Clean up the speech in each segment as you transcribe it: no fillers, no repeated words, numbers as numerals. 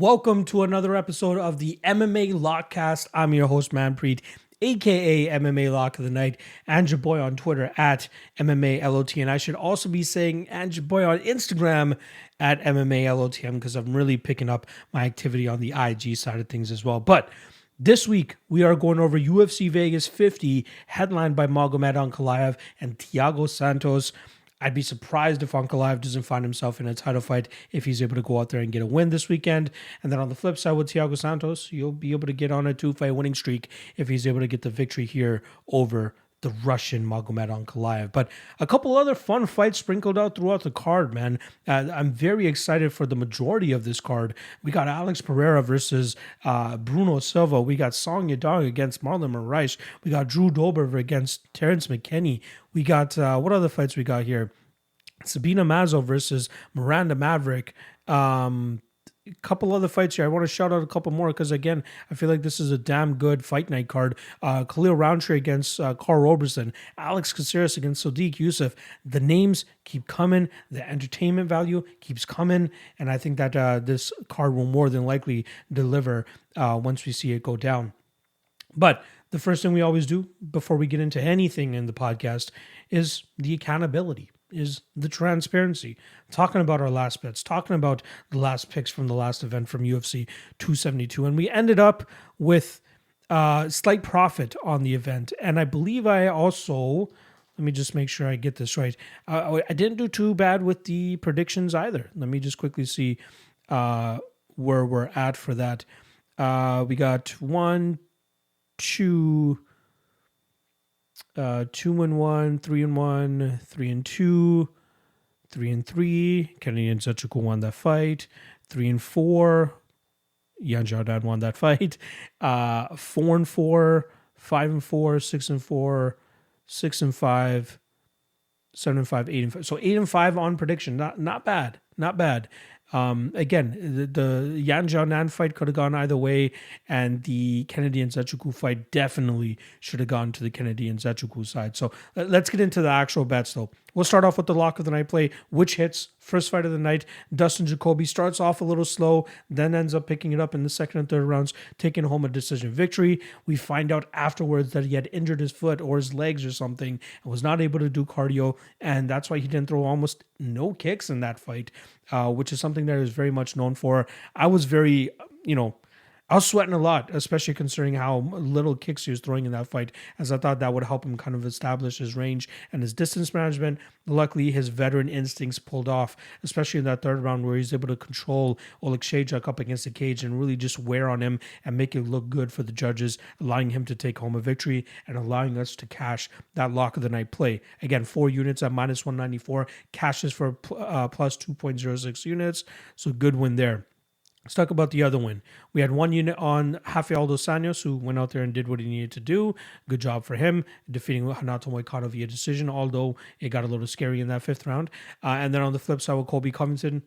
Welcome to another episode of the MMA Lockcast. I'm your host, Manpreet, aka MMA Lock of the Night, and your boy on Twitter at MMALOTN. I should also be saying and your boy on Instagram at MMALOTN because I'm really picking up my activity on the IG side of things as well. But this week, we are going over UFC Vegas 50, headlined by Magomed Ankalaev and Thiago Santos. I'd be surprised if Ankalaev doesn't find himself in a title fight if he's able to go out there and get a win this weekend. And then on the flip side with Thiago Santos, you'll be able to get on a 2-fight winning streak if he's able to get the victory here over the Russian Magomed Ankalaev. But a couple other fun fights sprinkled out throughout the card, man. I'm very excited for the majority of this card. We got Alex Pereira versus Bruno Silva. We got Song Yadong against Marlon Moraes. We got Drew Dober against Terrence McKinney. We got, what other fights we got here? Sabina Mazo versus Miranda Maverick. A couple other fights here. I want to shout out a couple more because, again, I feel like this is a damn good fight night card. Khalil Rountree against Carl Robertson. Alex Caceres against Sodiq Yusuff. The names keep coming. The entertainment value keeps coming. And I think that this card will more than likely deliver once we see it go down. But the first thing we always do before we get into anything in the podcast is the accountability, is the transparency, talking about our last bets, talking about the last picks from the last event from UFC 272. And we ended up with slight profit on the event. And I believe I also, let me just make sure I get this right. I didn't do too bad with the predictions either. Let me just quickly see where we're at for that. We got 2-1, 2-1, 3-1, 3-2, 3-3. Cannetti and Nchukwi won that fight. 3-4. Yan Xiaonan won that fight. 4-4, 5-4, 6-4, 6-5, 7-5, 8-5. So 8-5 on prediction. Not bad. Not bad. Again, the Yan Xiaonan fight could have gone either way, and the Cannetti and Nchukwi fight definitely should have gone to the Cannetti and Nchukwi side. So let's get into the actual bets, though. We'll start off with the lock of the night play, which hits first fight of the night. Dustin Jacoby starts off a little slow, then ends up picking it up in the second and third rounds, taking home a decision victory. We find out afterwards that he had injured his foot or his legs or something and was not able to do cardio, and that's why he didn't throw almost no kicks in that fight, which is something that he was very much known for. I was very, I was sweating a lot, especially considering how little kicks he was throwing in that fight, as I thought that would help him kind of establish his range and his distance management. Luckily, his veteran instincts pulled off, especially in that third round where he's able to control Oleksiejczuk up against the cage and really just wear on him and make it look good for the judges, allowing him to take home a victory and allowing us to cash that lock of the night play. Again, 4 units at minus 194, cashes for plus 2.06 units, so good win there. Let's talk about the other win. We had 1 unit on Rafael dos Anjos, who went out there and did what he needed to do. Good job for him, defeating Renato Moicano via decision, although it got a little scary in that 5th round. And then on the flip side with Colby Covington,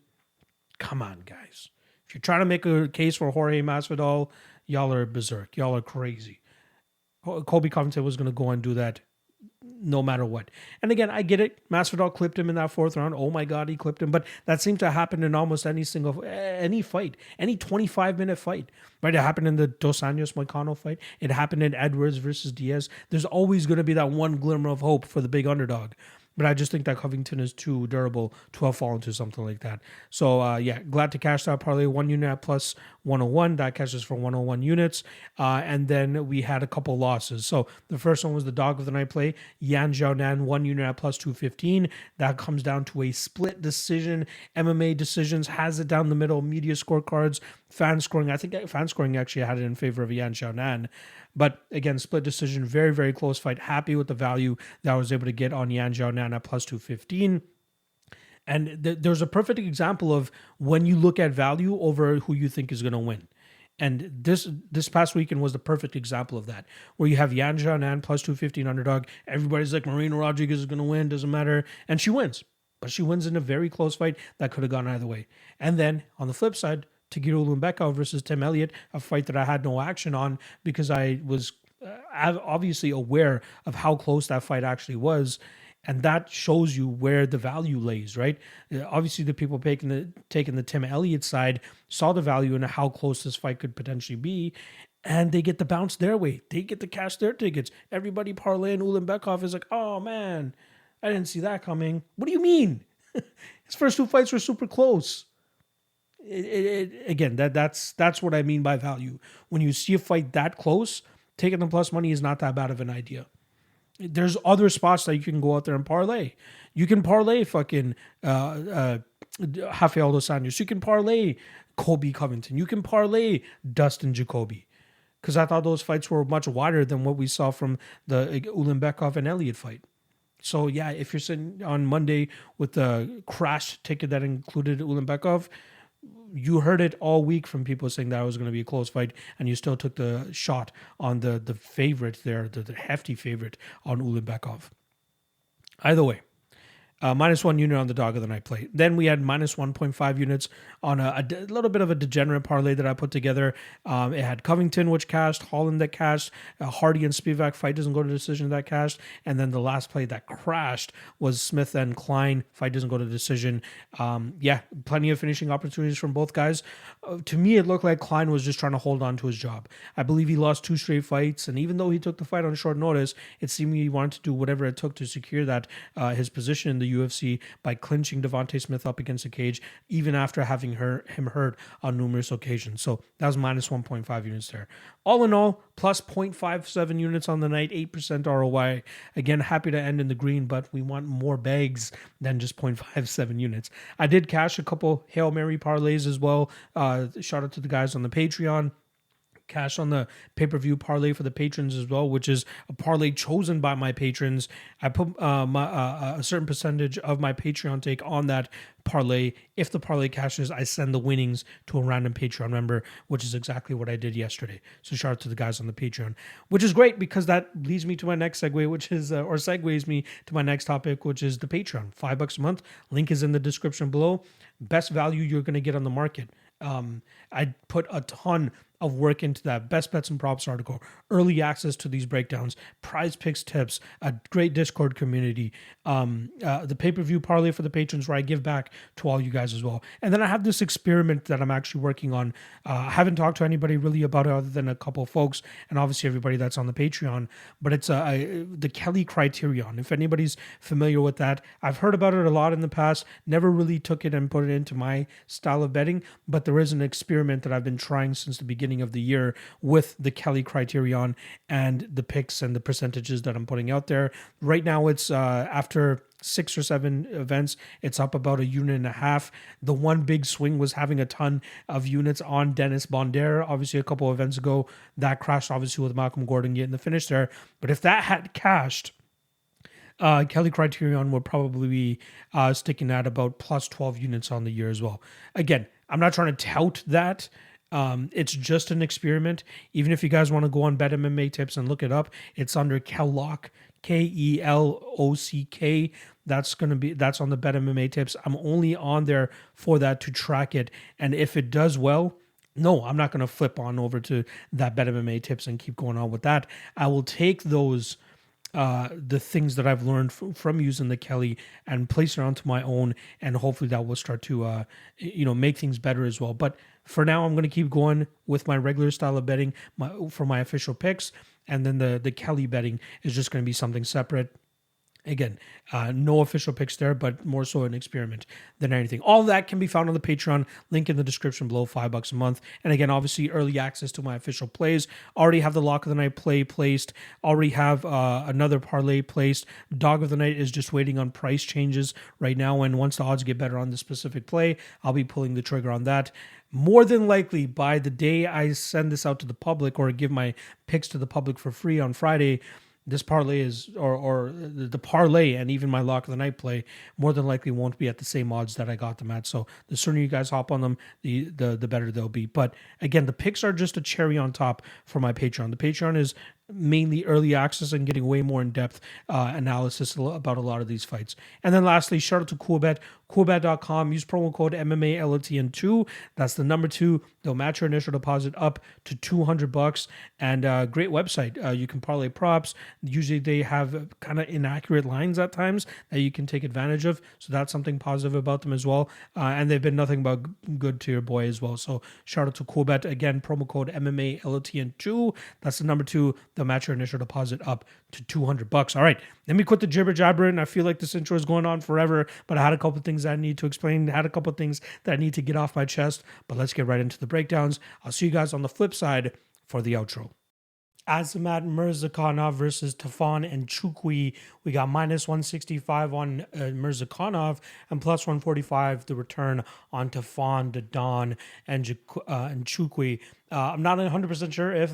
come on, guys. If you're trying to make a case for Jorge Masvidal, y'all are berserk. Y'all are crazy. Colby Covington was going to go and do that no matter what. And again, I get it. Masvidal clipped him in that 4th round. Oh my God, he clipped him. But that seemed to happen in almost any fight, any 25-minute fight. Right? It happened in the Dos Anjos Moicano fight. It happened in Edwards versus Diaz. There's always going to be that one glimmer of hope for the big underdog. But I just think that Covington is too durable to have fallen to something like that. So, glad to cash that parlay. 1 unit at plus 101. That cashes for 101 units. And then we had a couple losses. So, the first one was the dog of the night play. Yan Xiaonan, 1 unit at plus 215. That comes down to a split decision. MMA Decisions has it down the middle. Media scorecards, fan scoring. I think fan scoring actually had it in favor of Yan Xiaonan. But again, split decision, very, very close fight. Happy with the value that I was able to get on Yan Xiaonan at plus 215. And there's a perfect example of when you look at value over who you think is going to win. And this past weekend was the perfect example of that, where you have Yan Xiaonan plus 215 underdog. Everybody's like, Marina Rodriguez is going to win, doesn't matter. And she wins. But she wins in a very close fight that could have gone either way. And then on the flip side, Takeru Lumbeka versus Tim Elliott, a fight that I had no action on because I was obviously aware of how close that fight actually was. And that shows you where the value lays, right? Obviously, the people taking the Tim Elliott side saw the value in how close this fight could potentially be, and they get the bounce their way. They get to cash their tickets. Everybody parlaying Ulanbekov is like, oh man, I didn't see that coming. What do you mean? His first 2 fights were super close. Again, that's what I mean by value. When you see a fight that close, taking the plus money is not that bad of an idea. There's other spots that you can go out there and parlay. You can parlay fucking Rafael Dos Anjos. You can parlay Colby Covington. You can parlay Dustin Jacoby. Because I thought those fights were much wider than what we saw from the Ulanbekov and Elliott fight. So yeah, if you're sitting on Monday with the crashed ticket that included Ulanbekov, you heard it all week from people saying that it was going to be a close fight, and you still took the shot on the favorite there, the hefty favorite on Ulanbekov. Either way, -1 unit on the dog of the night play. Then we had -1.5 units on a little bit of a degenerate parlay that I put together. It had Covington, which cashed, Holland that cashed, Hardy and Spivak fight doesn't go to decision that cashed, and then the last play that crashed was Smith and Klein fight doesn't go to decision. Plenty of finishing opportunities from both guys. To me, it looked like Klein was just trying to hold on to his job. I believe he lost 2 straight fights, and even though he took the fight on short notice, it seemed he wanted to do whatever it took to secure that his position in the UFC by clinching Devontae Smith up against the cage, even after having him hurt on numerous occasions. So that was -1.5 units there. All in all, plus 0.57 units on the night, 8% ROI. Again, happy to end in the green, but we want more bags than just 0.57 units. I did cash a couple Hail Mary parlays as well. Shout out to the guys on the Patreon. Cash on the pay-per-view parlay for the patrons as well, which is a parlay chosen by my patrons. I put a certain percentage of my Patreon take on that parlay. If the parlay cashes, I send the winnings to a random Patreon member, which is exactly what I did yesterday. So shout out to the guys on the Patreon, which is great because that leads me to my next segue, which is, or segues me to my next topic, which is the Patreon. $5 a month. Link is in the description below. Best value you're going to get on the market. I put a ton of work into that best bets and props article, early access to these breakdowns, prize picks tips, a great Discord community, the pay-per-view parlay for the patrons where I give back to all you guys as well. And then I have this experiment that I'm actually working on. I haven't talked to anybody really about it other than a couple of folks and obviously everybody that's on the Patreon, but it's the Kelly criterion. If anybody's familiar with that, I've heard about it a lot in the past, never really took it and put it into my style of betting, but there is an experiment that I've been trying since the beginning of the year with the Kelly criterion and the picks and the percentages that I'm putting out there. Right now it's after 6 or 7 events, it's up about 1.5 units. The one big swing was having a ton of units on Dennis Bonder. Obviously a couple of events ago that crashed obviously with Malcolm Gordon getting the finish there. But if that had cashed, Kelly Criterion would probably be sticking at about plus 12 units on the year as well. Again, I'm not trying to tout that. It's just an experiment. Even if you guys want to go on Bet MMA Tips and look it up, it's under Kellock, Kelock. That's on the Bet MMA Tips. I'm only on there for that to track it. And if it does well, no, I'm not going to flip on over to that Bet MMA Tips and keep going on with that. I will take those the things that I've learned from using the Kelly and place it onto my own, and hopefully that will start to make things better as well. But for now, I'm going to keep going with my regular style of betting for my official picks, and then the Kelly betting is just going to be something separate. Again, no official picks there, but more so an experiment than anything. All of that can be found on the Patreon. Link in the description below, $5 a month. And again, obviously, early access to my official plays. Already have the Lock of the Night play placed. Already have another parlay placed. Dog of the Night is just waiting on price changes right now. And once the odds get better on the specific play, I'll be pulling the trigger on that. More than likely, by the day I send this out to the public or give my picks to the public for free on Friday, this parlay is, or the parlay and even my Lock of the Night play more than likely won't be at the same odds that I got them at. So the sooner you guys hop on them, the better they'll be. But again, the picks are just a cherry on top for my Patreon. The Patreon is mainly early access and getting way more in-depth analysis about a lot of these fights. And then lastly, shout out to Coolbet, coolbet.com. Use promo code MMALOTN2. That's the number 2. They'll match your initial deposit up to $200. And great website. You can parlay props. Usually they have kind of inaccurate lines at times that you can take advantage of. So that's something positive about them as well. And they've been nothing but good to your boy as well. So shout out to Coolbet. Again, promo code MMALOTN2. That's the number 2. They'll match your initial deposit up to $200. All right, let me quit the jibber jabbering. I feel like this intro is going on forever, but I had a couple things that I need to explain. I had a couple things that I need to get off my chest, but let's get right into the breakdowns. I'll see you guys on the flip side for the outro. Azamat Murzakanov versus Tafon and Nchukwi. We got minus 165 on Murzakanov and plus 145 the return on Tafon, Don, and Nchukwi. I'm not 100% sure if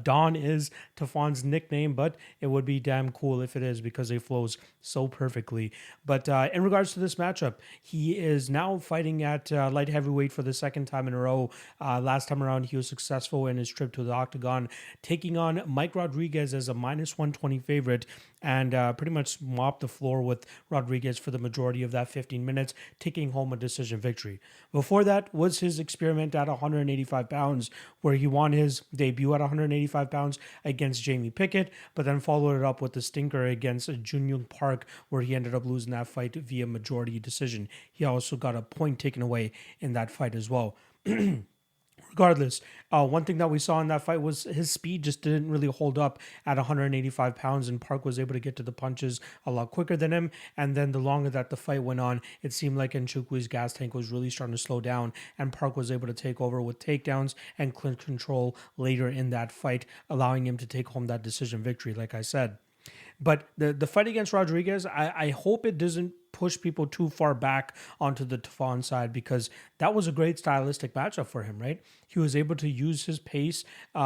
Don is Tafon's nickname, but it would be damn cool if it is because it flows so perfectly. But in regards to this matchup, he is now fighting at light heavyweight for the second time in a row. Last time around, he was successful in his trip to the octagon, taking on Mike Rodriguez as a minus 120 favorite and pretty much mopped the floor with Rodriguez for the majority of that 15 minutes, taking home a decision victory. Before that was his experiment at 185 pounds, where he won his debut at 185 pounds against Jamie Pickett, but then followed it up with the stinker against Junyoung Park, where he ended up losing that fight via majority decision. He also got a point taken away in that fight as well. Regardless, one thing that we saw in that fight was his speed just didn't really hold up at 185 pounds, and Park was able to get to the punches a lot quicker than him. And then the longer that the fight went on, it seemed like Nchukwi's gas tank was really starting to slow down, and Park was able to take over with takedowns and clinch control later in that fight, allowing him to take home that decision victory, like I said. But the fight against Rodriguez, I hope it doesn't push people too far back onto the Tafon side, because that was a great stylistic matchup for him, right? He was able to use his pace he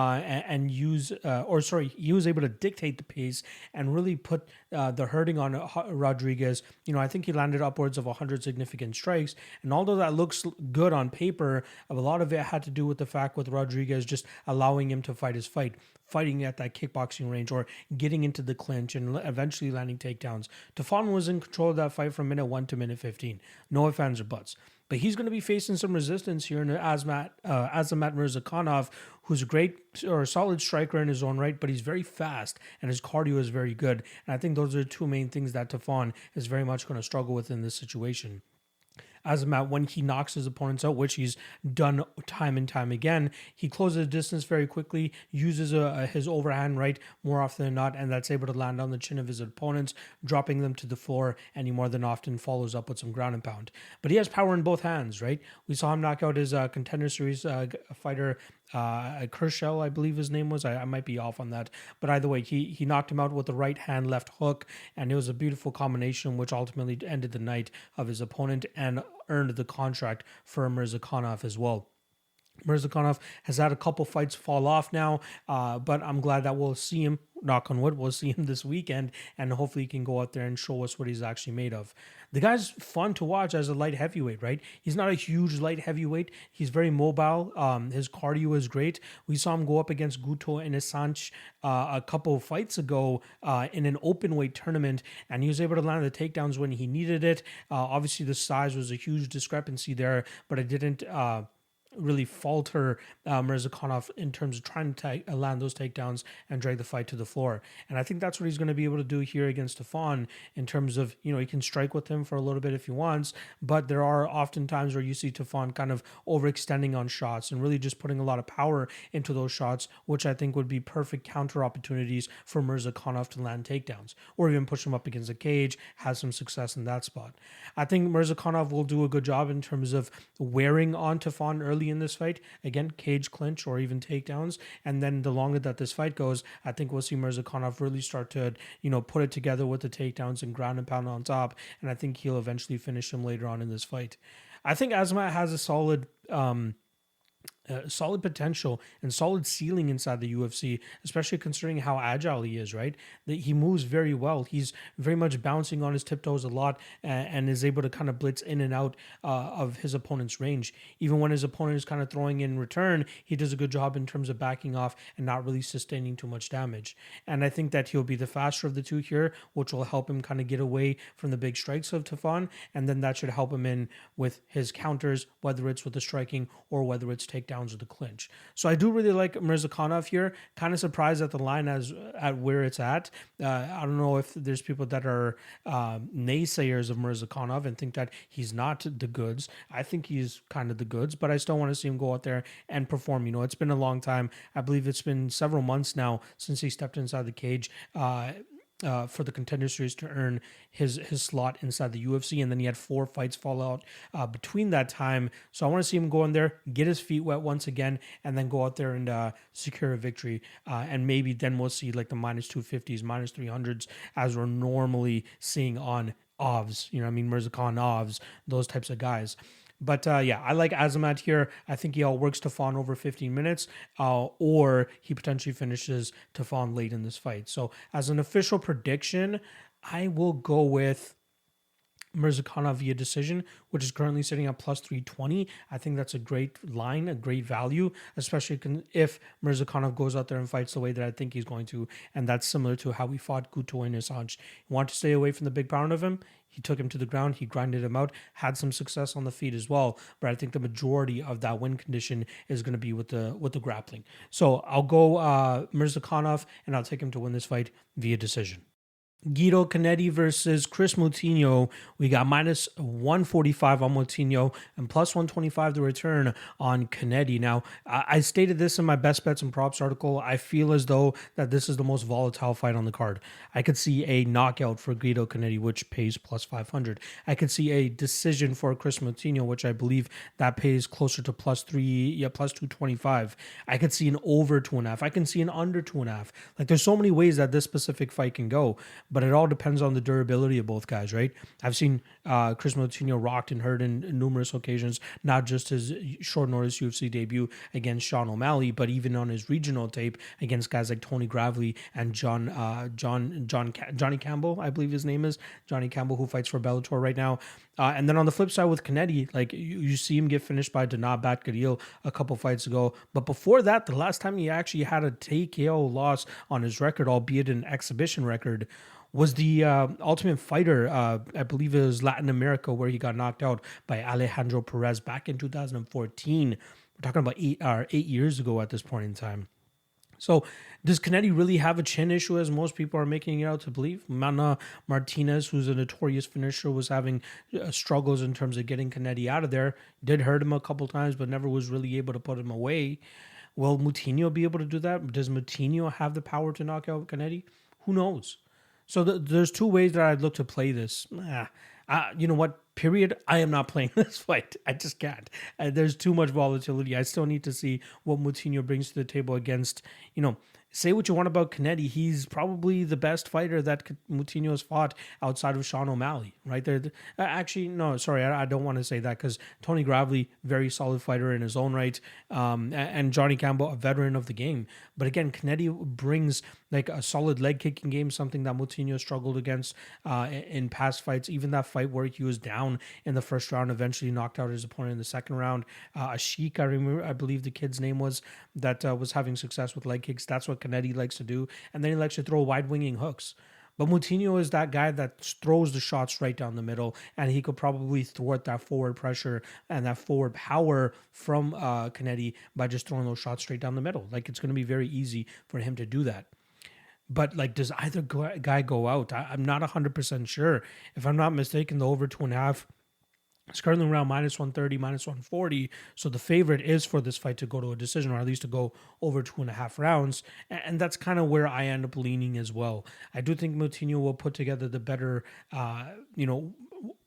was able to dictate the pace and really put the hurting on Rodriguez. You know, I think he landed upwards of 100 significant strikes. And although that looks good on paper, a lot of it had to do with the fact with Rodriguez just allowing him to fight his fight, fighting at that kickboxing range or getting into the clinch and eventually landing takedowns. Tafon was in control of that fight from minute 1 to minute 15. No ifs, ands, or buts. But he's going to be facing some resistance here in Azamat Murzakanov, who's a great or solid striker in his own right, but he's very fast and his cardio is very good. And I think those are the two main things that Tafon is very much going to struggle with in this situation. Azamat, when he knocks his opponents out, which he's done time and time again, he closes the distance very quickly, uses his overhand right more often than not, and that's able to land on the chin of his opponents, dropping them to the floor, and he more than often follows up with some ground and pound. But he has power in both hands, right? We saw him knock out his Contender Series fighter, Kershell, I believe his name was. I might be off on that. But either way, he knocked him out with the right hand left hook, and it was a beautiful combination which ultimately ended the night of his opponent and earned the contract for Murzakanov as well. Murzakanov has had a couple fights fall off now, but I'm glad that we'll see him, knock on wood, we'll see him this weekend, and hopefully he can go out there and show us what he's actually made of. The guy's fun to watch as a light heavyweight, right? He's not a huge light heavyweight. He's very mobile. His cardio is great. We saw him go up against Guto and Assange a couple of fights ago in an open weight tournament, and he was able to land the takedowns when he needed it. Obviously, the size was a huge discrepancy there, but it didn't really falter Murzakanov in terms of trying to land those takedowns and drag the fight to the floor. And I think that's what he's going to be able to do here against Tafon in terms of, you know, he can strike with him for a little bit if he wants, but there are often times where you see Tafon kind of overextending on shots and really just putting a lot of power into those shots, which I think would be perfect counter opportunities for Murzakanov to land takedowns or even push him up against a cage, have some success in that spot. I think Murzakanov will do a good job in terms of wearing on Tafon early in this fight. Again, cage clinch or even takedowns. And then the longer that this fight goes, I think we'll see Murzakanov really start to, you know, put it together with the takedowns and ground and pound on top. And I think he'll eventually finish him later on in this fight. I think Azamat has a solid solid potential and solid ceiling inside the UFC, especially considering how agile he is, right? That he moves very well. He's very much bouncing on his tiptoes a lot and is able to kind of blitz in and out of his opponent's range. Even when his opponent is kind of throwing in return, he does a good job in terms of backing off and not really sustaining too much damage. And I think that he'll be the faster of the two here, which will help him kind of get away from the big strikes of Tafon. And then that should help him in with his counters, whether it's with the striking or whether it's takedowns or the clinch. So I do really like Murzakanov here. Kind of surprised at the line at where it's at. I don't know if there's people that are naysayers of Murzakanov and think that he's not the goods. I think he's kind of the goods, but I still want to see him go out there and perform. You know, it's been a long time. I believe it's been several months now since he stepped inside the cage. For the Contender Series to earn his slot inside the UFC, and then he had 4 fights fall out between that time. So I want to see him go in there, get his feet wet once again, and then go out there and secure a victory. And maybe then we'll see like the minus 250s, minus 300s, as we're normally seeing on OVs. You know, I mean, Murzakanov, those types of guys. But yeah, I like Azamat here. I think he outworks Tafon over 15 minutes, or he potentially finishes Tafon late in this fight. So as an official prediction, I will go with Murzakanov via decision, which is currently sitting at plus 320. I think that's a great line, a great value, especially if Murzakanov goes out there and fights the way that I think he's going to. And that's similar to how we fought Guto and Assange. You want to stay away from the big pound of him? He took him to the ground. He grinded him out, had some success on the feet as well. But I think the majority of that win condition is going to be with the grappling. So I'll go Murzakanov, and I'll take him to win this fight via decision. Guido Cannetti versus Chris Moutinho. We got minus 145 on Moutinho and plus 125 the return on Cannetti. Now, I stated this in my best bets and props article. I feel as though that this is the most volatile fight on the card. I could see a knockout for Guido Cannetti, which pays plus 500. I could see a decision for Chris Moutinho, which I believe that pays closer to plus 225. I could see an over 2.5. I can see an under 2.5. Like, there's so many ways that this specific fight can go. But it all depends on the durability of both guys, right? I've seen Chris Moutinho rocked and hurt in numerous occasions, not just his short notice UFC debut against Sean O'Malley, but even on his regional tape against guys like Tony Gravely and Johnny Campbell, I believe his name is, Johnny Campbell, who fights for Bellator right now. And then on the flip side with Cannetti, like you see him get finished by Danat Batgaril a couple fights ago. But before that, the last time he actually had a TKO loss on his record, albeit an exhibition record, was the Ultimate Fighter, I believe it was Latin America, where he got knocked out by Alejandro Perez back in 2014. We're talking about 8 years ago at this point in time. So does Cannetti really have a chin issue, as most people are making it out to believe? Mana Martinez, who's a notorious finisher, was having struggles in terms of getting Cannetti out of there. Did hurt him a couple times, but never was really able to put him away. Will Moutinho be able to do that? Does Moutinho have the power to knock out Cannetti? Who knows? So there's 2 ways that I'd look to play this. You know what? Period. I am not playing this fight. I just can't. There's too much volatility. I still need to see what Moutinho brings to the table against, say what you want about Cannetti. He's probably the best fighter that Moutinho has fought outside of Sean O'Malley, right? Actually, no, sorry, I don't want to say that, because Tony Gravely, very solid fighter in his own right, and Johnny Campbell, a veteran of the game. But again, Cannetti brings like a solid leg kicking game, something that Moutinho struggled against in past fights. Even that fight where he was down in the first round, eventually knocked out his opponent in the second round. Ashik, I believe the kid's name was, that was having success with leg kicks. That's what Cannetti likes to do. And then he likes to throw wide winging hooks. But Moutinho is that guy that throws the shots right down the middle, and he could probably thwart that forward pressure and that forward power from Cannetti by just throwing those shots straight down the middle. Like, it's going to be very easy for him to do that. But like, does either guy go out? I'm not 100% sure. If I'm not mistaken, the over 2.5, it's currently around minus 130, minus 140. So the favorite is for this fight to go to a decision, or at least to go over 2.5 rounds. And that's kind of where I end up leaning as well. I do think Moutinho will put together the better,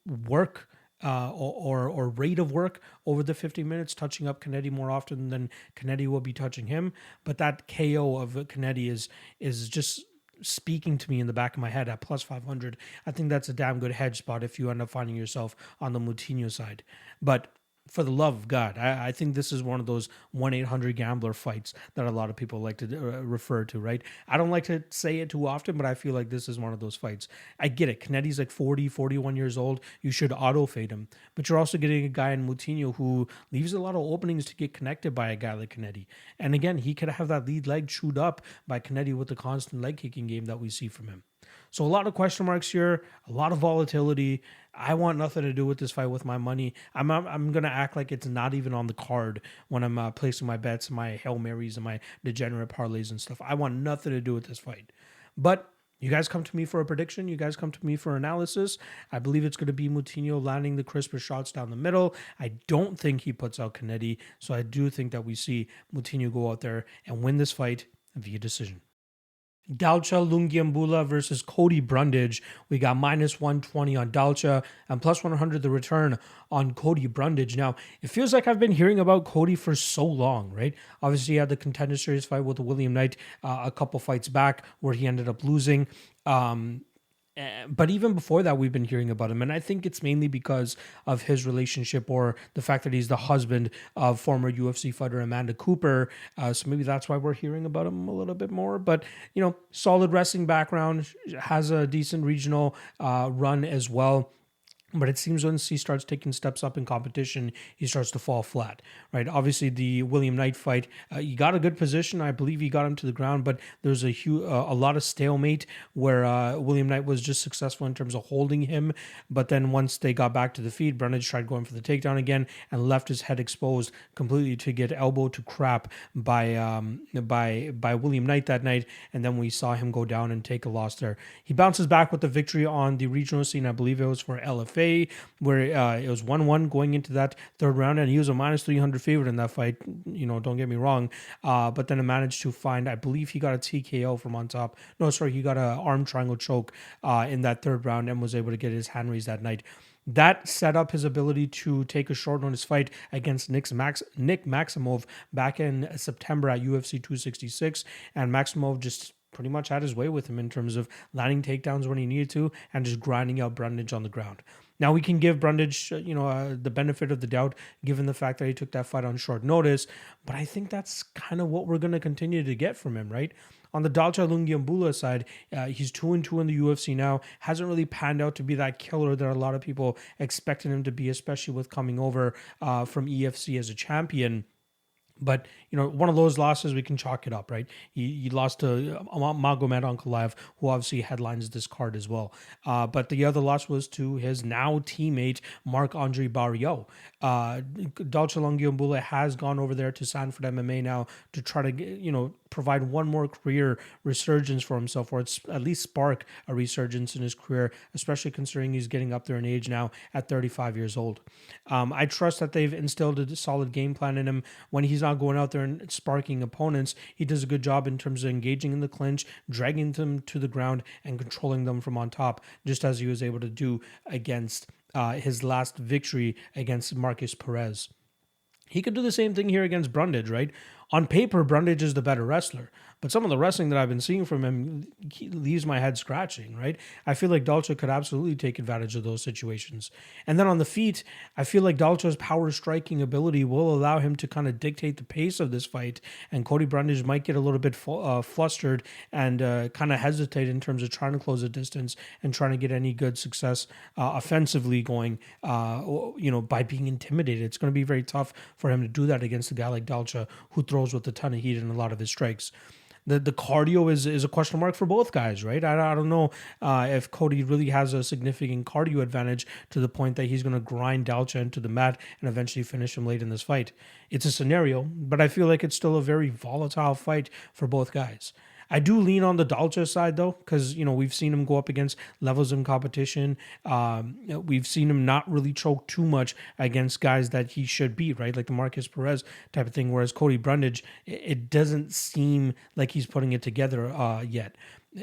work or rate of work over the 50 minutes, touching up Cannetti more often than Cannetti will be touching him. But that KO of Cannetti is just speaking to me in the back of my head at plus 500. I think that's a damn good hedge spot if you end up finding yourself on the Moutinho side. But for the love of God, I think this is one of those 1-800-GAMBLER fights that a lot of people like to refer to, right? I don't like to say it too often, but I feel like this is one of those fights. I get it. Cannetti's like 40, 41 years old. You should auto-fade him. But you're also getting a guy in Moutinho who leaves a lot of openings to get connected by a guy like Cannetti. And again, he could have that lead leg chewed up by Cannetti with the constant leg kicking game that we see from him. So a lot of question marks here, a lot of volatility. I want nothing to do with this fight with my money. I'm going to act like it's not even on the card when I'm placing my bets, my Hail Marys, and my degenerate parlays and stuff. I want nothing to do with this fight. But you guys come to me for a prediction. You guys come to me for analysis. I believe it's going to be Moutinho landing the crisper shots down the middle. I don't think he puts out Cannetti. So I do think that we see Moutinho go out there and win this fight via decision. Dalcha Lungiambula versus Cody Brundage. We got -120 on Dalcha and +100 the return on Cody Brundage. Now, it feels like I've been hearing about Cody for so long, right? Obviously, he had the Contender Series fight with William Knight a couple fights back where he ended up losing. But even before that, we've been hearing about him. And I think it's mainly because of his relationship or the fact that he's the husband of former UFC fighter Amanda Cooper. So maybe that's why we're hearing about him a little bit more. But, solid wrestling background, has a decent regional run as well. But it seems once he starts taking steps up in competition, he starts to fall flat, right? Obviously, the William Knight fight, he got a good position. I believe he got him to the ground, but there's a lot of stalemate where William Knight was just successful in terms of holding him. But then once they got back to the feet, Brundage tried going for the takedown again and left his head exposed completely to get elbowed to crap by William Knight that night. And then we saw him go down and take a loss there. He bounces back with the victory on the regional scene. I believe it was for LFA. Where it was 1-1 going into that third round, and he was a -300 favorite in that fight. Don't get me wrong. But then it managed to find, I believe he got a TKO from on top. No, sorry, he got an arm triangle choke in that third round and was able to get his hand raised that night. That set up his ability to take a short notice fight against Nick Maximov back in September at UFC 266, and Maximov just pretty much had his way with him in terms of landing takedowns when he needed to and just grinding out Brundage on the ground. Now, we can give Brundage, the benefit of the doubt, given the fact that he took that fight on short notice, but I think that's kind of what we're going to continue to get from him, right? On the Dalcha Lungiambula side, he's 2-2 in the UFC now. Hasn't really panned out to be that killer that a lot of people expected him to be, especially with coming over from EFC as a champion. But, one of those losses, we can chalk it up, right? He lost to Magomed Ankalaev, who obviously headlines this card as well. But the other loss was to his now teammate, Marc-Andre Barriault. Dalcha Lungiambula has gone over there to Sanford MMA now to try to, provide one more career resurgence for himself, or at least spark a resurgence in his career, especially considering he's getting up there in age now at 35 years old. I trust that they've instilled a solid game plan in him. When he's not going out there and sparking opponents, he does a good job in terms of engaging in the clinch, dragging them to the ground, and controlling them from on top, just as he was able to do against his last victory against Marcus Perez. He could do the same thing here against Brundage, right? On paper, Brundage is the better wrestler, but some of the wrestling that I've been seeing from him leaves my head scratching, right? I feel like Dalcha could absolutely take advantage of those situations. And then on the feet, I feel like Dalcha's power striking ability will allow him to kind of dictate the pace of this fight, and Cody Brundage might get a little bit flustered and kind of hesitate in terms of trying to close the distance and trying to get any good success offensively going, by being intimidated. It's going to be very tough for him to do that against a guy like Dalcha, who throws with a ton of heat in a lot of his strikes. The cardio is a question mark for both guys, right? I don't know if Cody really has a significant cardio advantage to the point that he's going to grind Dalcha into the mat and eventually finish him late in this fight. It's a scenario, but I feel like it's still a very volatile fight for both guys. I do lean on the Dalcha side, though, because, we've seen him go up against levels in competition. We've seen him not really choke too much against guys that he should beat, right? Like the Marcus Perez type of thing, whereas Cody Brundage, it doesn't seem like he's putting it together yet.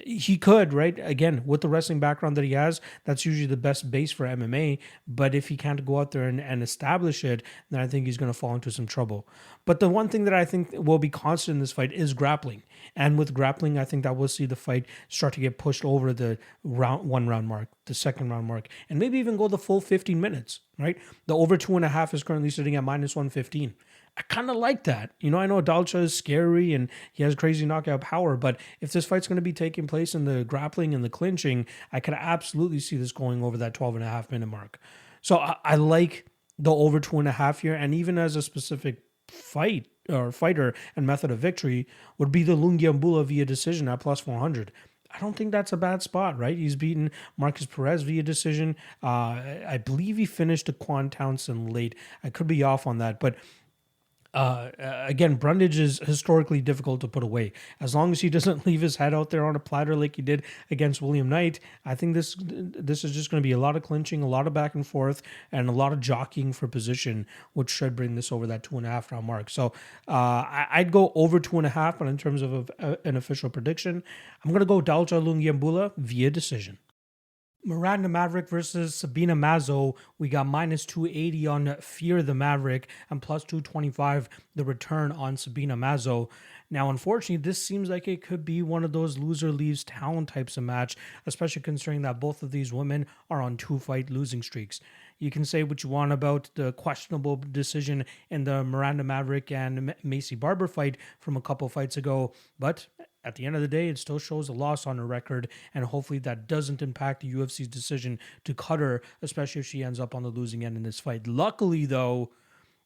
He could, right? Again, with the wrestling background that he has, that's usually the best base for MMA. But if he can't go out there and establish it, then I think he's going to fall into some trouble. But the one thing that I think will be constant in this fight is grappling. And with grappling, I think that we'll see the fight start to get pushed over the one round mark, the second round mark, and maybe even go the full 15 minutes, right? The over 2.5 is currently sitting at minus 115. I kind of like that. I know Dalcha is scary and he has crazy knockout power, but if this fight's going to be taking place in the grappling and the clinching, I could absolutely see this going over that 12.5 minute mark. So I like the over 2.5 here, and even as a specific fight or fighter and method of victory would be the Lungiambula via decision at plus 400. I don't think that's a bad spot, right? He's beaten Marcus Perez via decision. I believe he finished the Quan Townsend late. I could be off on that, but again, Brundage is historically difficult to put away. As long as he doesn't leave his head out there on a platter like he did against William Knight, I think this is just going to be a lot of clinching, a lot of back and forth, and a lot of jockeying for position, which should bring this over that 2.5 round mark. So I'd go over 2.5, but in terms of an official prediction, I'm going to go Dalcha Lungiambula via decision. Miranda Maverick versus Sabina Mazo. We got minus 280 on Fear the Maverick and plus 225 the return on Sabina Mazo. Now, unfortunately, this seems like it could be one of those loser leaves town types of match, especially considering that both of these women are on 2-fight losing streaks. You can say what you want about the questionable decision in the Miranda Maverick and Macy Barber fight from a couple fights ago, but at the end of the day, it still shows a loss on her record, and hopefully that doesn't impact the UFC's decision to cut her, especially if she ends up on the losing end in this fight. Luckily, though,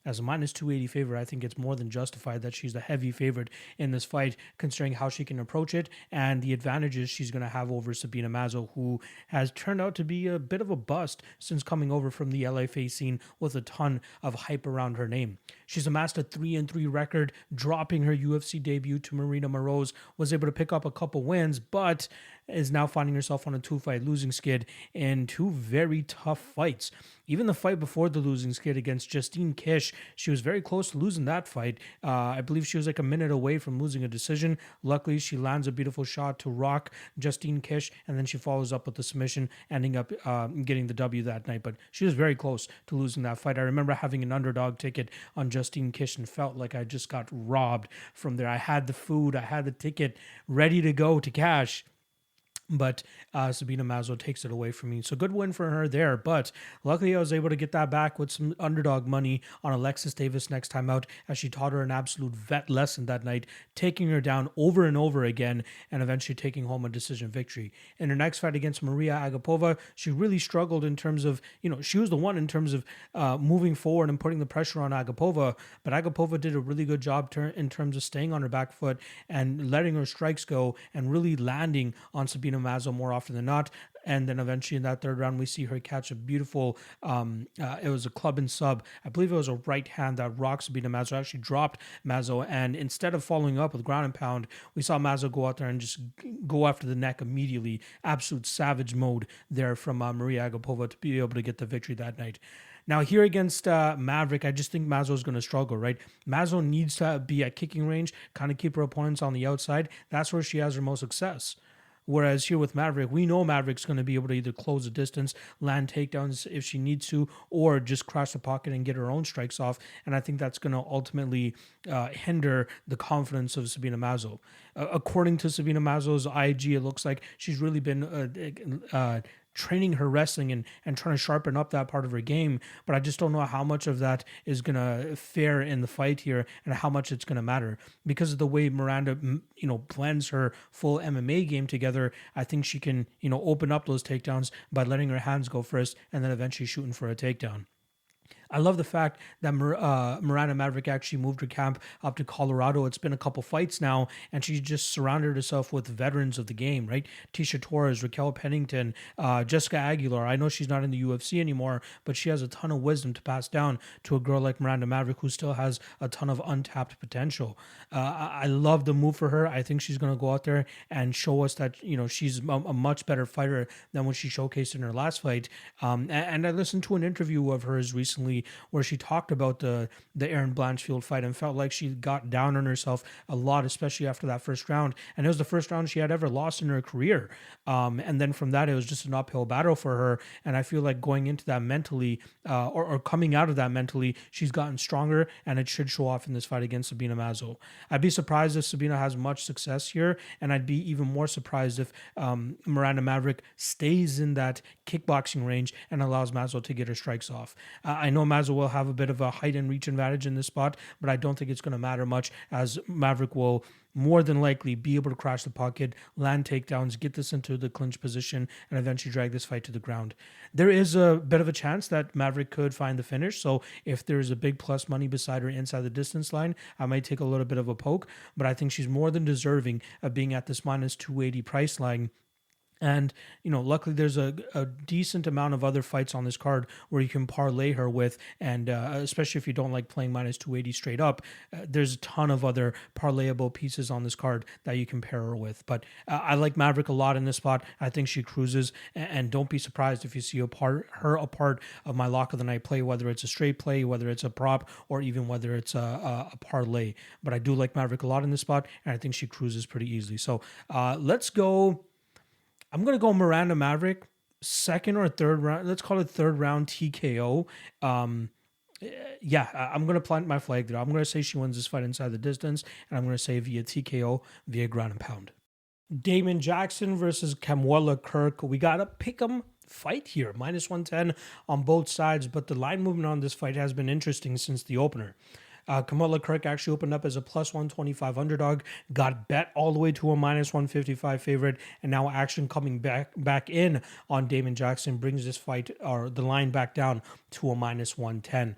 as a minus 280 favorite, I think it's more than justified that she's the heavy favorite in this fight, considering how she can approach it and the advantages she's going to have over Sabina Mazo, who has turned out to be a bit of a bust since coming over from the LA face scene with a ton of hype around her name. She's amassed a 3-3 record, dropping her UFC debut to Marina Moraes, was able to pick up a couple wins, but is now finding herself on a 2-fight losing skid in 2 very tough fights. Even the fight before the losing skid against Justine Kish, she was very close to losing that fight. I believe she was like a minute away from losing a decision. Luckily, she lands a beautiful shot to rock Justine Kish, and then she follows up with the submission, ending up getting the W that night. But she was very close to losing that fight. I remember having an underdog ticket on Justine Kish and felt like I just got robbed from there. I had the food, I had the ticket ready to go to cash, but Sabina Mazo takes it away from me. So good win for her there. But luckily I was able to get that back with some underdog money on Alexis Davis next time out, as she taught her an absolute vet lesson that night, taking her down over and over again and eventually taking home a decision victory. In her next fight against Maria Agapova, she really struggled in terms of, she was the one in terms of moving forward and putting the pressure on Agapova, but Agapova did a really good job in terms of staying on her back foot and letting her strikes go and really landing on Sabina Mazo more often than not. And then eventually in that third round, we see her catch a beautiful, it was a club and sub. I believe it was a right hand that rocked Sabina Mazo, actually dropped Mazo. And instead of following up with ground and pound, we saw Mazo go out there and just go after the neck immediately. Absolute savage mode there from Maria Agapova to be able to get the victory that night. Now here against Maverick, I just think Mazo is going to struggle, right? Mazo needs to be at kicking range, kind of keep her opponents on the outside. That's where she has her most success. Whereas here with Maverick, we know Maverick's going to be able to either close the distance, land takedowns if she needs to, or just crash the pocket and get her own strikes off. And I think that's going to ultimately hinder the confidence of Sabina Mazo. According to Sabina Mazo's IG, it looks like she's really been training her wrestling and trying to sharpen up that part of her game, but I just don't know how much of that is going to fare in the fight here and how much it's going to matter. Because of the way Miranda, blends her full MMA game together, I think she can, open up those takedowns by letting her hands go first and then eventually shooting for a takedown. I love the fact that Miranda Maverick actually moved her camp up to Colorado. It's been a couple fights now, and she just surrounded herself with veterans of the game, right? Tisha Torres, Raquel Pennington, Jessica Aguilar. I know she's not in the UFC anymore, but she has a ton of wisdom to pass down to a girl like Miranda Maverick, who still has a ton of untapped potential. I love the move for her. I think she's going to go out there and show us that, she's a much better fighter than what she showcased in her last fight. And I listened to an interview of hers recently recently where she talked about the Erin Blanchfield fight and felt like she got down on herself a lot, especially after that first round. And it was the first round she had ever lost in her career. And then from that, it was just an uphill battle for her. And I feel like going into that mentally, or coming out of that mentally, she's gotten stronger, and it should show off in this fight against Sabina Mazo. I'd be surprised if Sabina has much success here, and I'd be even more surprised if Miranda Maverick stays in that kickboxing range and allows Mazo to get her strikes off. I know Mazo will have a bit of a height and reach advantage in this spot, but I don't think it's going to matter much, as Maverick will more than likely be able to crash the pocket, land takedowns, get this into the clinch position, and eventually drag this fight to the ground. There is a bit of a chance that Maverick could find the finish, so if there's a big plus money beside her inside the distance line, I might take a little bit of a poke, but I think she's more than deserving of being at this minus 280 price line. And, luckily there's a decent amount of other fights on this card where you can parlay her with. And especially if you don't like playing minus 280 straight up, there's a ton of other parlayable pieces on this card that you can pair her with. But I like Maverick a lot in this spot. I think she cruises. And don't be surprised if you see her a part of my lock of the night play, whether it's a straight play, whether it's a prop, or even whether it's a parlay. But I do like Maverick a lot in this spot, and I think she cruises pretty easily. So let's go. I'm going to go Miranda Maverick, second or third round. Let's call it third round TKO. I'm going to plant my flag there. I'm going to say she wins this fight inside the distance, and I'm going to say via TKO, via ground and pound. Damon Jackson versus Kamuela Kirk. We got a pick'em fight here, minus 110 on both sides, but the line movement on this fight has been interesting since the opener. Kamuela Kirk actually opened up as a plus 125 underdog, got bet all the way to a minus 155 favorite, and now action coming back in on Damon Jackson brings this fight, or the line, back down to a minus 110.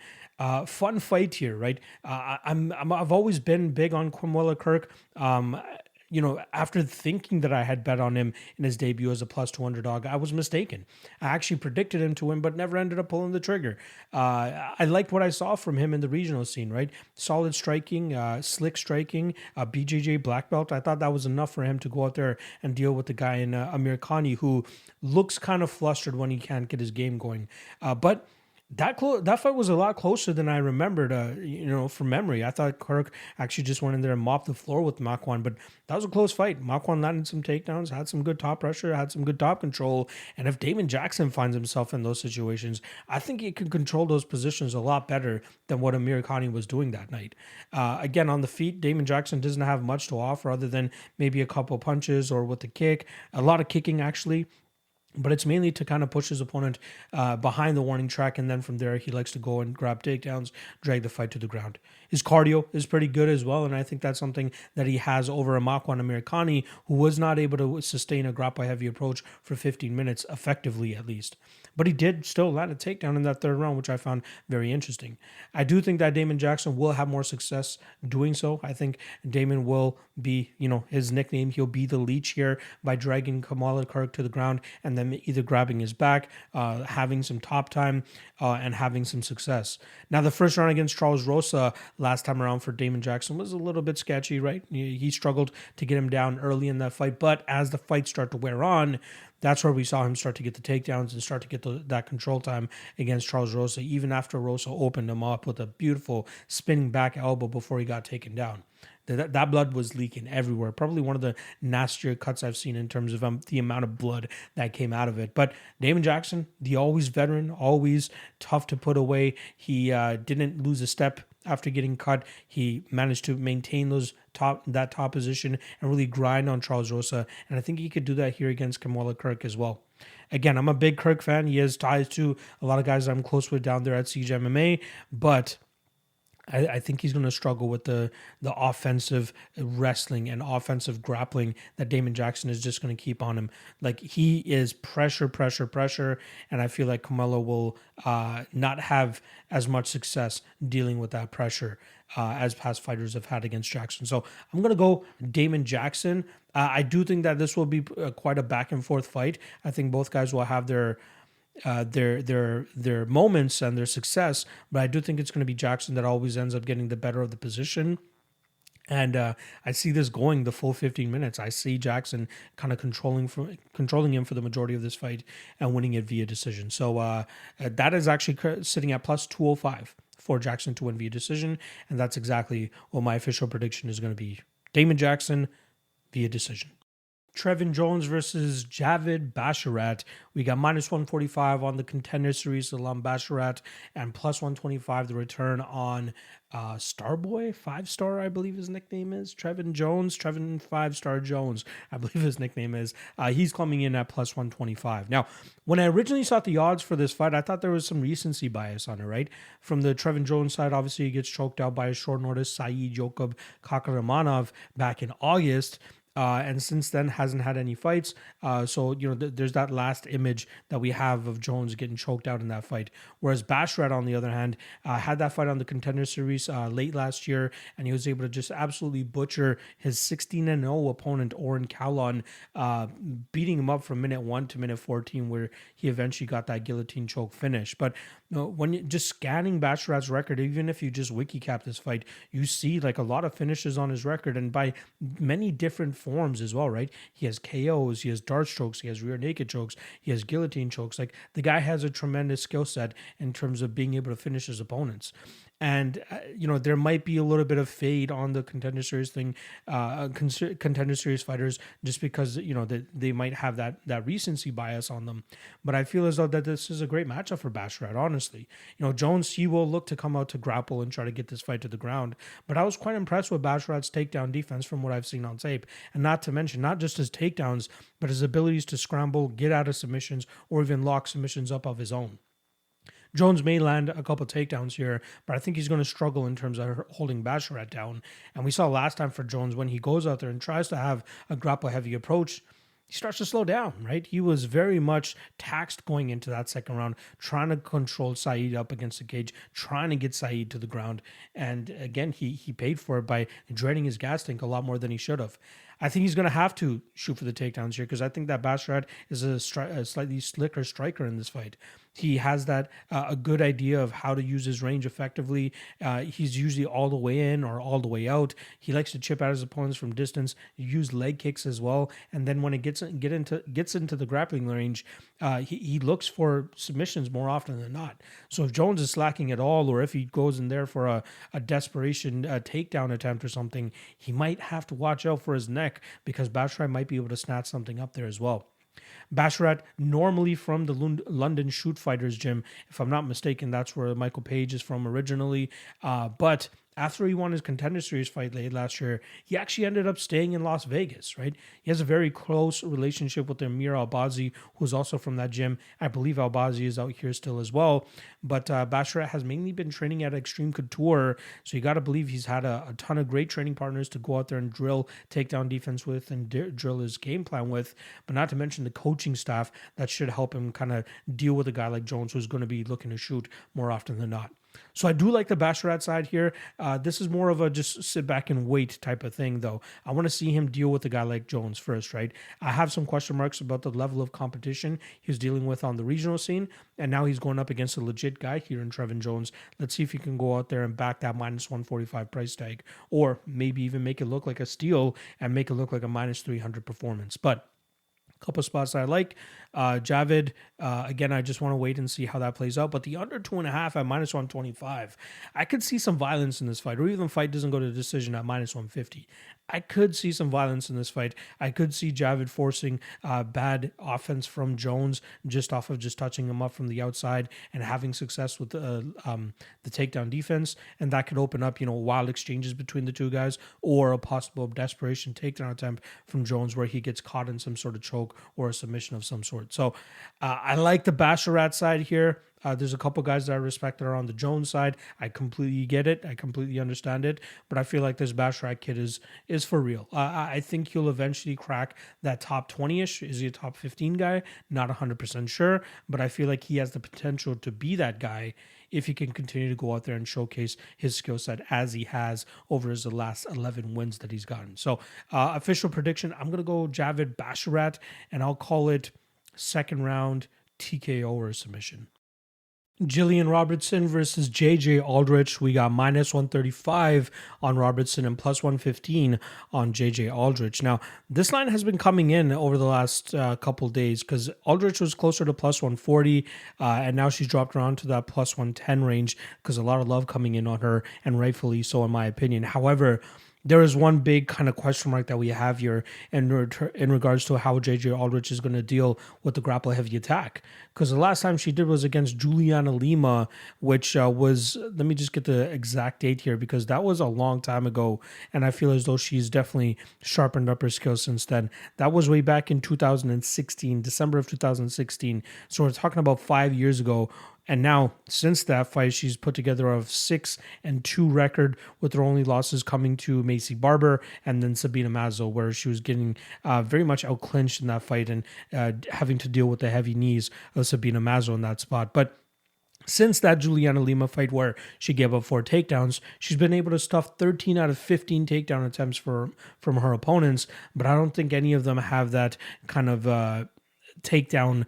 Fun fight here, right? I've always been big on Kamuela Kirk. After thinking that I had bet on him in his debut as a plus 2 underdog, I was mistaken. I actually predicted him to win, but never ended up pulling the trigger. I liked what I saw from him in the regional scene, right? Solid striking, slick striking, BJJ black belt. I thought that was enough for him to go out there and deal with the guy in Amir Khani, who looks kind of flustered when he can't get his game going. But that fight was a lot closer than I remembered, from memory. I thought Kirk actually just went in there and mopped the floor with Makwan, but that was a close fight. Makwan landed some takedowns, had some good top pressure, had some good top control, and if Damon Jackson finds himself in those situations, I think he can control those positions a lot better than what Amir Khani was doing that night. Again, on the feet, Damon Jackson doesn't have much to offer other than maybe a couple punches or with the kick. A lot of kicking, actually. But it's mainly to kind of push his opponent behind the warning track, and then from there he likes to go and grab takedowns, drag the fight to the ground. His cardio is pretty good as well, and I think that's something that he has over a Makwan Amir Khani, who was not able to sustain a grapple-heavy approach for 15 minutes, effectively at least. But he did still land a takedown in that third round, which I found very interesting. I do think that Damon Jackson will have more success doing so. I think Damon will be, his nickname, he'll be the leech here by dragging Kamuela Kirk to the ground and then either grabbing his back, having some top time, and having some success. Now, the first round against Charles Rosa last time around for Damon Jackson was a little bit sketchy, right? He struggled to get him down early in that fight, but as the fights start to wear on, that's where we saw him start to get the takedowns and start to get that control time against Charles Rosa, even after Rosa opened him up with a beautiful spinning back elbow before he got taken down. That blood was leaking everywhere. Probably one of the nastier cuts I've seen in terms of the amount of blood that came out of it. But Damon Jackson, the always veteran, always tough to put away. He didn't lose a step after getting cut. He managed to maintain that top position and really grind on Charles Rosa. And I think he could do that here against Kamuela Kirk as well. Again, I'm a big Kirk fan. He has ties to a lot of guys I'm close with down there at Siege MMA, but I think he's going to struggle with the offensive wrestling and offensive grappling that Damon Jackson is just going to keep on him. Like, he is pressure, and I feel like Kamuela will not have as much success dealing with that pressure as past fighters have had against Jackson. So I'm going to go Damon Jackson. I do think that this will be quite a back and forth fight. I think both guys will have their moments and their success, but I do think it's going to be Jackson that always ends up getting the better of the position. And I see this going the full 15 minutes. I see Jackson kind of controlling him for the majority of this fight and winning it via decision. So that is actually sitting at plus 205 for Jackson to win via decision. And that's exactly what my official prediction is going to be. Damon Jackson via decision. Trevin Jones versus Javid Basharat. We got minus 145 on the Contender Series alum Basharat and plus 125 the return on Starboy, 5-star, I believe his nickname is. Trevin 5-star Jones, I believe his nickname is. He's coming in at plus 125. Now, when I originally saw the odds for this fight, I thought there was some recency bias on it, right? From the Trevin Jones side, obviously he gets choked out by a short notice Saeed Yokub Kakaramanov back in August. And since then hasn't had any fights. So, there's that last image that we have of Jones getting choked out in that fight. Whereas Basharat, on the other hand, had that fight on the Contender Series late last year, and he was able to just absolutely butcher his 16-0 opponent, Oren Cowlon, beating him up from minute 1 to minute 14, where he eventually got that guillotine choke finish. But when you're just scanning Basharat's record, even if you just wiki cap this fight, you see like a lot of finishes on his record, and by many different forms as well, right? He has KOs, he has dart strokes, he has rear naked chokes, he has guillotine chokes. Like, the guy has a tremendous skill set in terms of being able to finish his opponents. And, there might be a little bit of fade on the Contender Series thing, Contender Series fighters, just because, they might have that recency bias on them. But I feel as though that this is a great matchup for Basharat, honestly. Jones, he will look to come out to grapple and try to get this fight to the ground. But I was quite impressed with Basharat's takedown defense from what I've seen on tape. And not to mention, not just his takedowns, but his abilities to scramble, get out of submissions, or even lock submissions up of his own. Jones may land a couple takedowns here, but I think he's going to struggle in terms of holding Basharat down. And we saw last time for Jones, when he goes out there and tries to have a grapple-heavy approach, he starts to slow down, right? He was very much taxed going into that second round, trying to control Saeed up against the cage, trying to get Saeed to the ground. And again, he paid for it by draining his gas tank a lot more than he should have. I think he's going to have to shoot for the takedowns here, because I think that Basharat is a slightly slicker striker in this fight. He has that a good idea of how to use his range effectively. He's usually all the way in or all the way out. He likes to chip out his opponents from distance, use leg kicks as well. And then when it gets into the grappling range, he looks for submissions more often than not. So if Jones is slacking at all, or if he goes in there for a desperation takedown attempt or something, he might have to watch out for his neck, because Basharat might be able to snatch something up there as well. Basharat, normally from the London Shoot Fighters gym, if I'm not mistaken, that's where Michael Page is from originally. But after he won his Contender Series fight late last year, he actually ended up staying in Las Vegas, right? He has a very close relationship with Amir Albazi, who's also from that gym. I believe Albazi is out here still as well. But Basharat has mainly been training at Extreme Couture, so you got to believe he's had a ton of great training partners to go out there and drill takedown defense with and drill his game plan with, but not to mention the coaching staff that should help him kind of deal with a guy like Jones, who's going to be looking to shoot more often than not. So I do like the Basharat side here. This is more of a just sit back and wait type of thing, though. I want to see him deal with a guy like Jones first, right? I have some question marks about the level of competition he's dealing with on the regional scene, and now he's going up against a legit guy here in Trevin Jones. Let's see if he can go out there and back that minus 145 price tag, or maybe even make it look like a steal and make it look like a minus 300 performance. But couple spots I like. Javid, again, I just want to wait and see how that plays out. But the under 2.5 at minus 125, I could see some violence in this fight, or even the fight doesn't go to decision at minus 150. I could see some violence in this fight. I could see Javid forcing bad offense from Jones just off of just touching him up from the outside and having success with the takedown defense. And that could open up, wild exchanges between the two guys, or a possible desperation takedown attempt from Jones where he gets caught in some sort of choke or a submission of some sort. So I like the Basharat side here. There's a couple guys that I respect that are on the Jones side. I completely get it. I completely understand it. But I feel like this Basharat kid is for real. I think he'll eventually crack that top 20-ish. Is he a top 15 guy? Not 100% sure. But I feel like he has the potential to be that guy if he can continue to go out there and showcase his skill set as he has over his last 11 wins that he's gotten. So official prediction, I'm going to go Javid Basharat, and I'll call it second round TKO or submission. Jillian Robertson versus JJ Aldrich. We got minus 135 on Robertson and plus 115 on JJ Aldrich. Now, this line has been coming in over the last couple days because Aldrich was closer to plus 140, and now she's dropped around to that plus 110 range because a lot of love coming in on her, and rightfully so, in my opinion. However, there is one big kind of question mark that we have here in regards to how JJ Aldrich is going to deal with the grapple heavy attack. Because the last time she did was against Juliana Lima, which was, let me just get the exact date here because that was a long time ago. And I feel as though she's definitely sharpened up her skills since then. That was way back in 2016, December of 2016. So we're talking about 5 years ago. And now, since that fight, she's put together a 6-2 record, with her only losses coming to Macy Barber and then Sabina Mazo, where she was getting very much outclinched in that fight and having to deal with the heavy knees of Sabina Mazo in that spot. But since that Juliana Lima fight where she gave up 4 takedowns, she's been able to stuff 13 out of 15 takedown attempts from her opponents, but I don't think any of them have that kind of takedown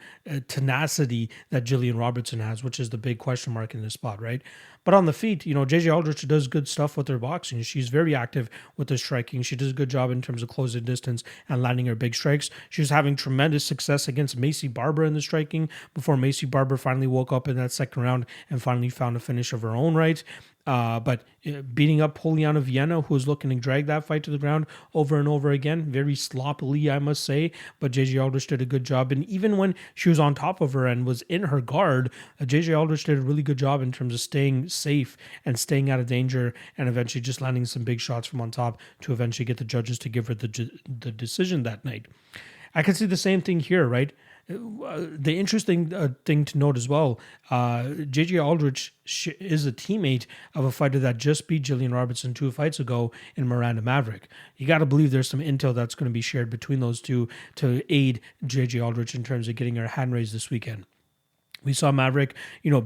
tenacity that Jillian Robertson has, which is the big question mark in this spot, right? But on the feet, JJ Aldrich does good stuff with her boxing. She's very active with her striking. She does a good job in terms of closing distance and landing her big strikes. She was having tremendous success against Macy Barber in the striking before Macy Barber finally woke up in that second round and finally found a finish of her own right. But beating up Poliana Vienna, who was looking to drag that fight to the ground over and over again, very sloppily, I must say. But JJ Aldrich did a good job. And even when she was on top of her and was in her guard, JJ Aldrich did a really good job in terms of staying safe and staying out of danger and eventually just landing some big shots from on top to eventually get the judges to give her the decision that night. I can see the same thing here, right? The interesting thing to note as well, JJ Aldrich is a teammate of a fighter that just beat Jillian Robertson 2 fights ago in Miranda Maverick. You got to believe there's some intel that's going to be shared between those two to aid JJ Aldrich in terms of getting her hand raised this weekend. We saw Maverick,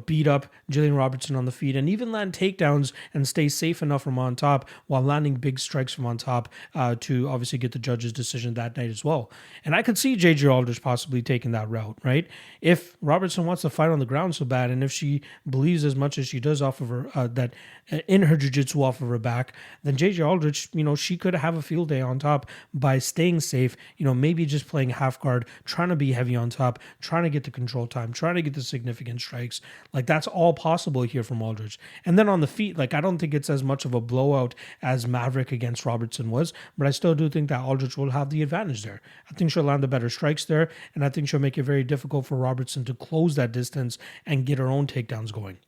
beat up Jillian Robertson on the feet and even land takedowns and stay safe enough from on top while landing big strikes from on top to obviously get the judge's decision that night as well. And I could see JJ Aldrich possibly taking that route, right? If Robertson wants to fight on the ground so bad, and if she believes as much as she does off of her, that in her jiu-jitsu off of her back, then JJ Aldrich, she could have a field day on top by staying safe, maybe just playing half guard, trying to be heavy on top, trying to get the control time, trying to get the significant strikes. Like, that's all possible here from Aldrich. And then on the feet, I don't think it's as much of a blowout as Maverick against Robertson was, but I still do think that Aldrich will have the advantage there. I think she'll land the better strikes there, and I think she'll make it very difficult for Robertson to close that distance and get her own takedowns going.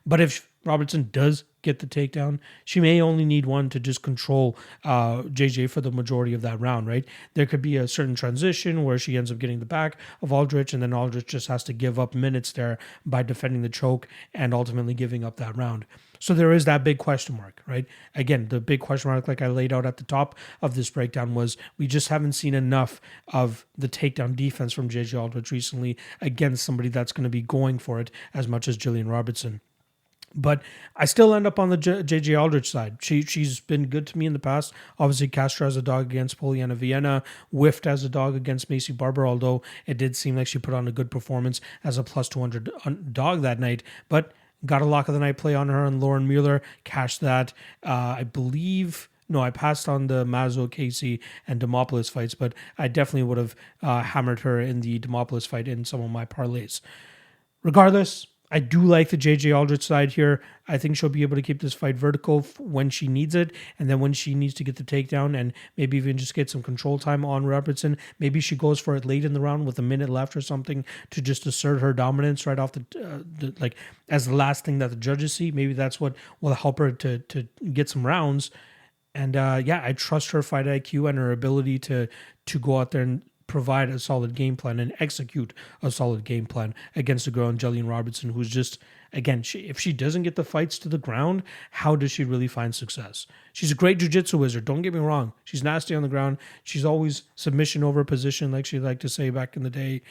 But if Robertson does get the takedown, she may only need one to just control JJ for the majority of that round, right? There could be a certain transition where she ends up getting the back of Aldrich, and then Aldrich just has to give up minutes there by defending the choke and ultimately giving up that round. So there is that big question mark, right? Again, the big question mark, like I laid out at the top of this breakdown, was we just haven't seen enough of the takedown defense from JJ Aldrich recently against somebody that's going to be going for it as much as Jillian Robertson. But I still end up on the JJ Aldrich side. She's been good to me in the past. Obviously, Castro as a dog against Poliana Vienna, whiffed as a dog against Macy Barber, although it did seem like she put on a good performance as a plus 200 dog that night. But got a lock of the night play on her and Lauren Mueller, cashed that. I passed on the Mazo, Casey, and Demopoulos fights, but I definitely would have hammered her in the Demopoulos fight in some of my parlays. Regardless, I do like the JJ Aldrich side here. I think she'll be able to keep this fight vertical when she needs it, and then when she needs to get the takedown and maybe even just get some control time on Robertson, maybe she goes for it late in the round with a minute left or something to just assert her dominance right off as the last thing that the judges see. Maybe that's what will help her to get some rounds. And I trust her fight IQ and her ability to go out there and provide a solid game plan and execute a solid game plan against a girl in Jillian Robertson, who's just, again, if she doesn't get the fights to the ground, how does she really find success? She's a great jiu-jitsu wizard, don't get me wrong. She's nasty on the ground. She's always submission over position, like she liked to say back in the day.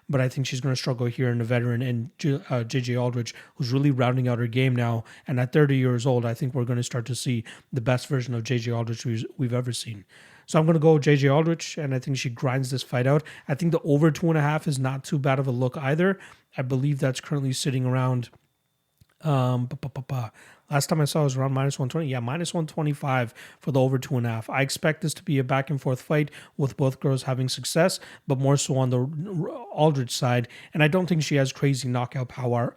But I think she's going to struggle here in a veteran and JJ Aldrich, who's really rounding out her game now. And at 30 years old, I think we're going to start to see the best version of JJ Aldrich we've ever seen. So I'm going to go JJ Aldrich, and I think she grinds this fight out. I think the over 2.5 is not too bad of a look either. I believe that's currently sitting around Last time I saw it was around minus 120. Yeah, minus 125 for the over 2.5. I expect this to be a back and forth fight with both girls having success, but more so on the Aldrich side. And I don't think she has crazy knockout power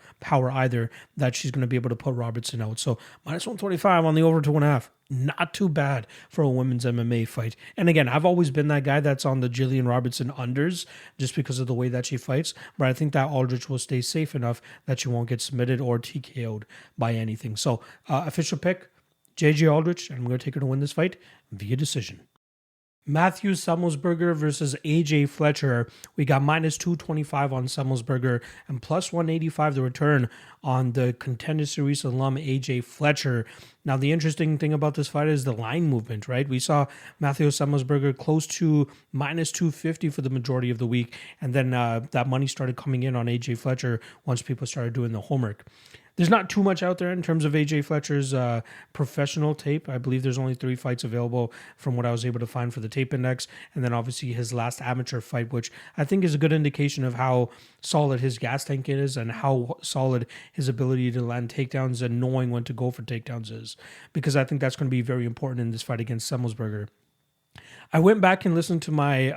either that she's going to be able to put Robertson out. So minus 125 on the over 2.5. Not too bad for a women's MMA fight. And again, I've always been that guy that's on the Jillian Robertson unders just because of the way that she fights. But I think that Aldrich will stay safe enough that she won't get submitted or TKO'd by anything. So official pick, JJ Aldrich, and I'm going to take her to win this fight via decision. Matthew Semelsberger versus AJ Fletcher. We got minus 225 on Semelsberger and plus 185 the return on the Contender Series alum AJ Fletcher. Now, the interesting thing about this fight is the line movement, right? We saw Matthew Semelsberger close to minus 250 for the majority of the week, and then that money started coming in on AJ Fletcher once people started doing the homework. There's not too much out there in terms of AJ Fletcher's professional tape. I believe there's only 3 fights available from what I was able to find for the tape index. And then obviously his last amateur fight, which I think is a good indication of how solid his gas tank is and how solid his ability to land takedowns and knowing when to go for takedowns is. Because I think that's going to be very important in this fight against Semelsberger. I went back and listened to my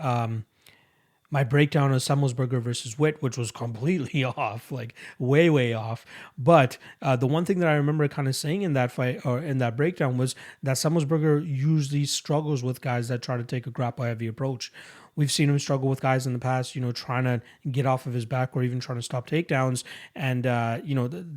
breakdown of Semelsberger versus Witt, which was completely off, like way off. But the one thing that I remember kind of saying in that fight or in that breakdown was that Semelsberger usually struggles with guys that try to take a grapple heavy approach. We've seen him struggle with guys in the past, trying to get off of his back or even trying to stop takedowns. And,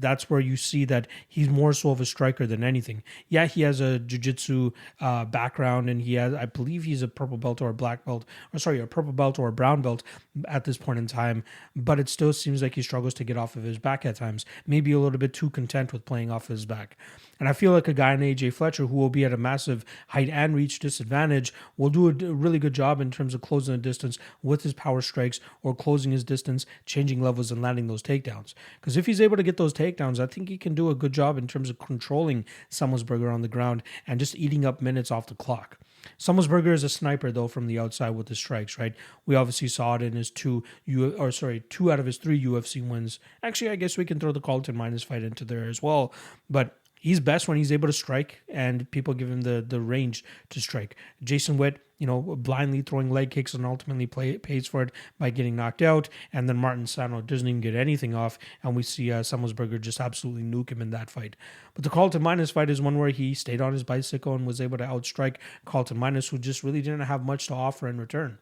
that's where you see that he's more so of a striker than anything. Yeah, he has a jiu-jitsu background, and I believe he's a purple belt or a black belt, a purple belt or a brown belt at this point in time. But it still seems like he struggles to get off of his back at times. Maybe a little bit too content with playing off his back. And I feel like a guy in AJ Fletcher who will be at a massive height and reach disadvantage will do a really good job in terms of closing the distance with his power strikes or closing his distance, changing levels and landing those takedowns. Because if he's able to get those takedowns, I think he can do a good job in terms of controlling Semelsberger on the ground and just eating up minutes off the clock. Semelsberger is a sniper, though, from the outside with his strikes, right? We obviously saw it in his 2 out of his 3 UFC wins. Actually, I guess we can throw the Carlton minus fight into there as well. But he's best when he's able to strike and people give him the range to strike. Jason Witt, blindly throwing leg kicks and ultimately pays for it by getting knocked out. And then Martin Sano doesn't even get anything off. And we see Semelsberger just absolutely nuke him in that fight. But the Carlton Minus fight is one where he stayed on his bicycle and was able to outstrike Carlton Minus, who just really didn't have much to offer in return.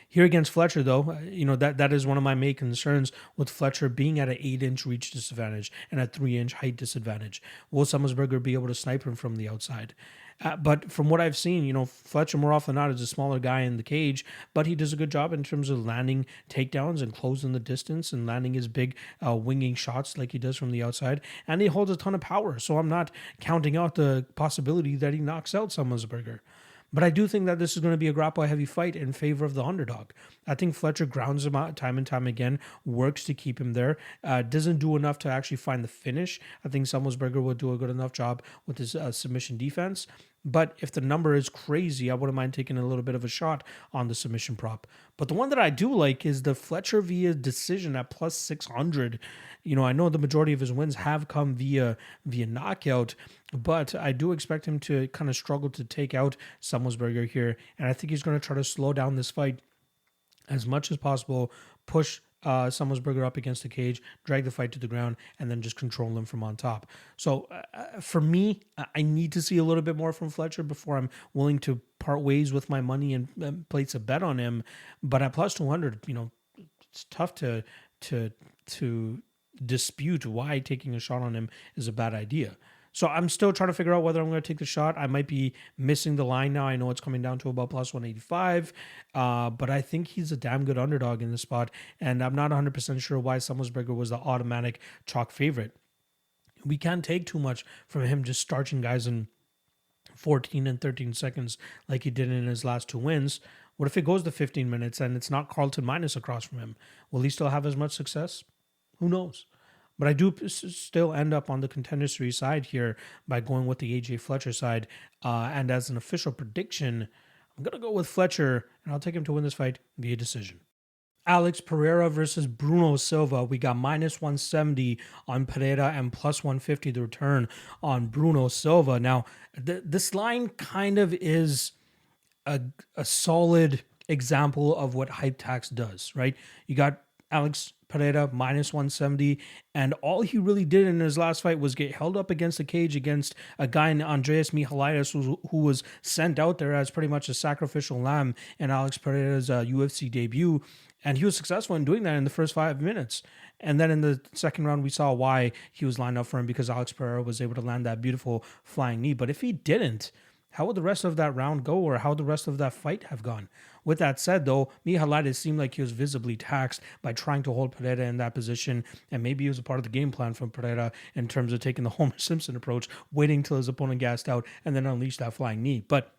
Here against Fletcher, though, that is one of my main concerns with Fletcher being at an 8-inch reach disadvantage and a 3-inch height disadvantage. Will Semelsberger be able to snipe him from the outside? But from what I've seen, Fletcher more often than not is a smaller guy in the cage, but he does a good job in terms of landing takedowns and closing the distance and landing his big winging shots like he does from the outside. And he holds a ton of power, so I'm not counting out the possibility that he knocks out Semelsberger. But I do think that this is going to be a grapple-heavy fight in favor of the underdog. I think Fletcher grounds him out time and time again, works to keep him there, doesn't do enough to actually find the finish. I think Semelsberger will do a good enough job with his submission defense. But if the number is crazy, I wouldn't mind taking a little bit of a shot on the submission prop. But the one that I do like is the Fletcher via decision at plus 600. I know the majority of his wins have come via knockout, but I do expect him to kind of struggle to take out Semelsberger here. And I think he's going to try to slow down this fight as much as possible, push Semelsberger up against the cage, drag the fight to the ground, and then just control him from on top. So for me, I need to see a little bit more from Fletcher before I'm willing to part ways with my money and place a bet on him. But at plus 200, it's tough to dispute why taking a shot on him is a bad idea. So I'm still trying to figure out whether I'm going to take the shot. I might be missing the line now. I know it's coming down to about plus 185, but I think he's a damn good underdog in this spot, and I'm not 100% sure why Semelsberger was the automatic chalk favorite. We can't take too much from him just starching guys in 14 and 13 seconds like he did in his last 2 wins. What if it goes to 15 minutes and it's not Carlton Minus across from him? Will he still have as much success? Who knows? But I do still end up on the Contender Series side here by going with the AJ Fletcher side. And as an official prediction, I'm going to go with Fletcher, and I'll take him to win this fight via decision. Alex Pereira versus Bruno Silva. We got minus 170 on Pereira and plus 150 the return on Bruno Silva. Now, this line kind of is a solid example of what hype tax does, right? You got Alex Pereira minus 170, and all he really did in his last fight was get held up against the cage against a guy in Andreas Mihalaitis who was sent out there as pretty much a sacrificial lamb in Alex Pereira's UFC debut, and he was successful in doing that in the first 5 minutes. And then in the second round, we saw why he was lined up for him, because Alex Pereira was able to land that beautiful flying knee. But if he didn't, how would the rest of that round go, or how would the rest of that fight have gone? With that said, though, Mihalaitis seemed like he was visibly taxed by trying to hold Pereira in that position, and maybe it was a part of the game plan from Pereira in terms of taking the Homer Simpson approach, waiting till his opponent gassed out, and then unleash that flying knee. But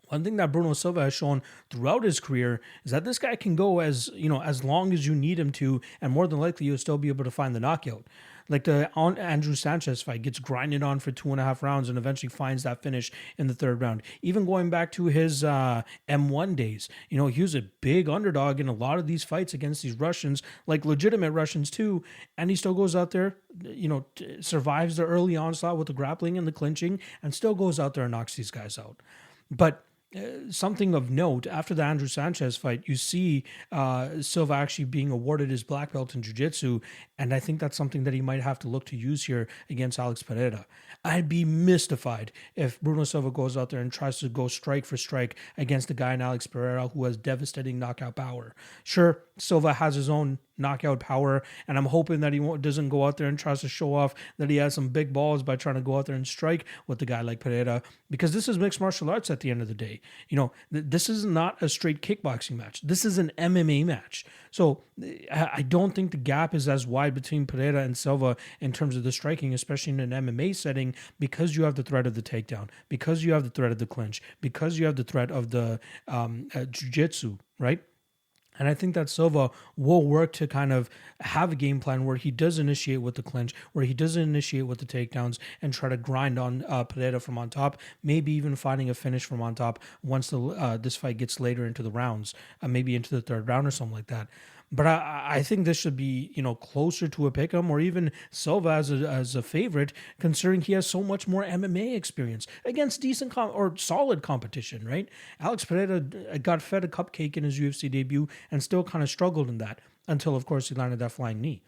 one thing that Bruno Silva has shown throughout his career is that this guy can go as long as you need him to, and more than likely you'll still be able to find the knockout. Like the Andrew Sanchez fight, gets grinded on for 2.5 rounds and eventually finds that finish in the third round. Even going back to his M1 days, he was a big underdog in a lot of these fights against these Russians, like legitimate Russians too, and he still goes out there, survives the early onslaught with the grappling and the clinching, and still goes out there and knocks these guys out. But something of note, after the Andrew Sanchez fight, you see Silva actually being awarded his black belt in jiu-jitsu, and I think that's something that he might have to look to use here against Alex Pereira. I'd be mystified if Bruno Silva goes out there and tries to go strike for strike against a guy in Alex Pereira who has devastating knockout power. Sure, Silva has his own knockout power, and I'm hoping that he doesn't go out there and tries to show off that he has some big balls by trying to go out there and strike with a guy like Pereira, because this is mixed martial arts at the end of the day. This is not a straight kickboxing match. This is an MMA match. So I don't think the gap is as wide between Pereira and Silva in terms of the striking, especially in an MMA setting, because you have the threat of the takedown, because you have the threat of the clinch, because you have the threat of the jiu-jitsu, right? And I think that Silva will work to kind of have a game plan where he does initiate with the clinch, where he does initiate with the takedowns, and try to grind on Pereira from on top, maybe even finding a finish from on top once this fight gets later into the rounds, maybe into the third round or something like that. But I think this should be, closer to a pick'em, or even Silva as a favorite, considering he has so much more MMA experience against decent or solid competition, right? Alex Pereira got fed a cupcake in his UFC debut and still kind of struggled in that until, of course, he landed that flying knee.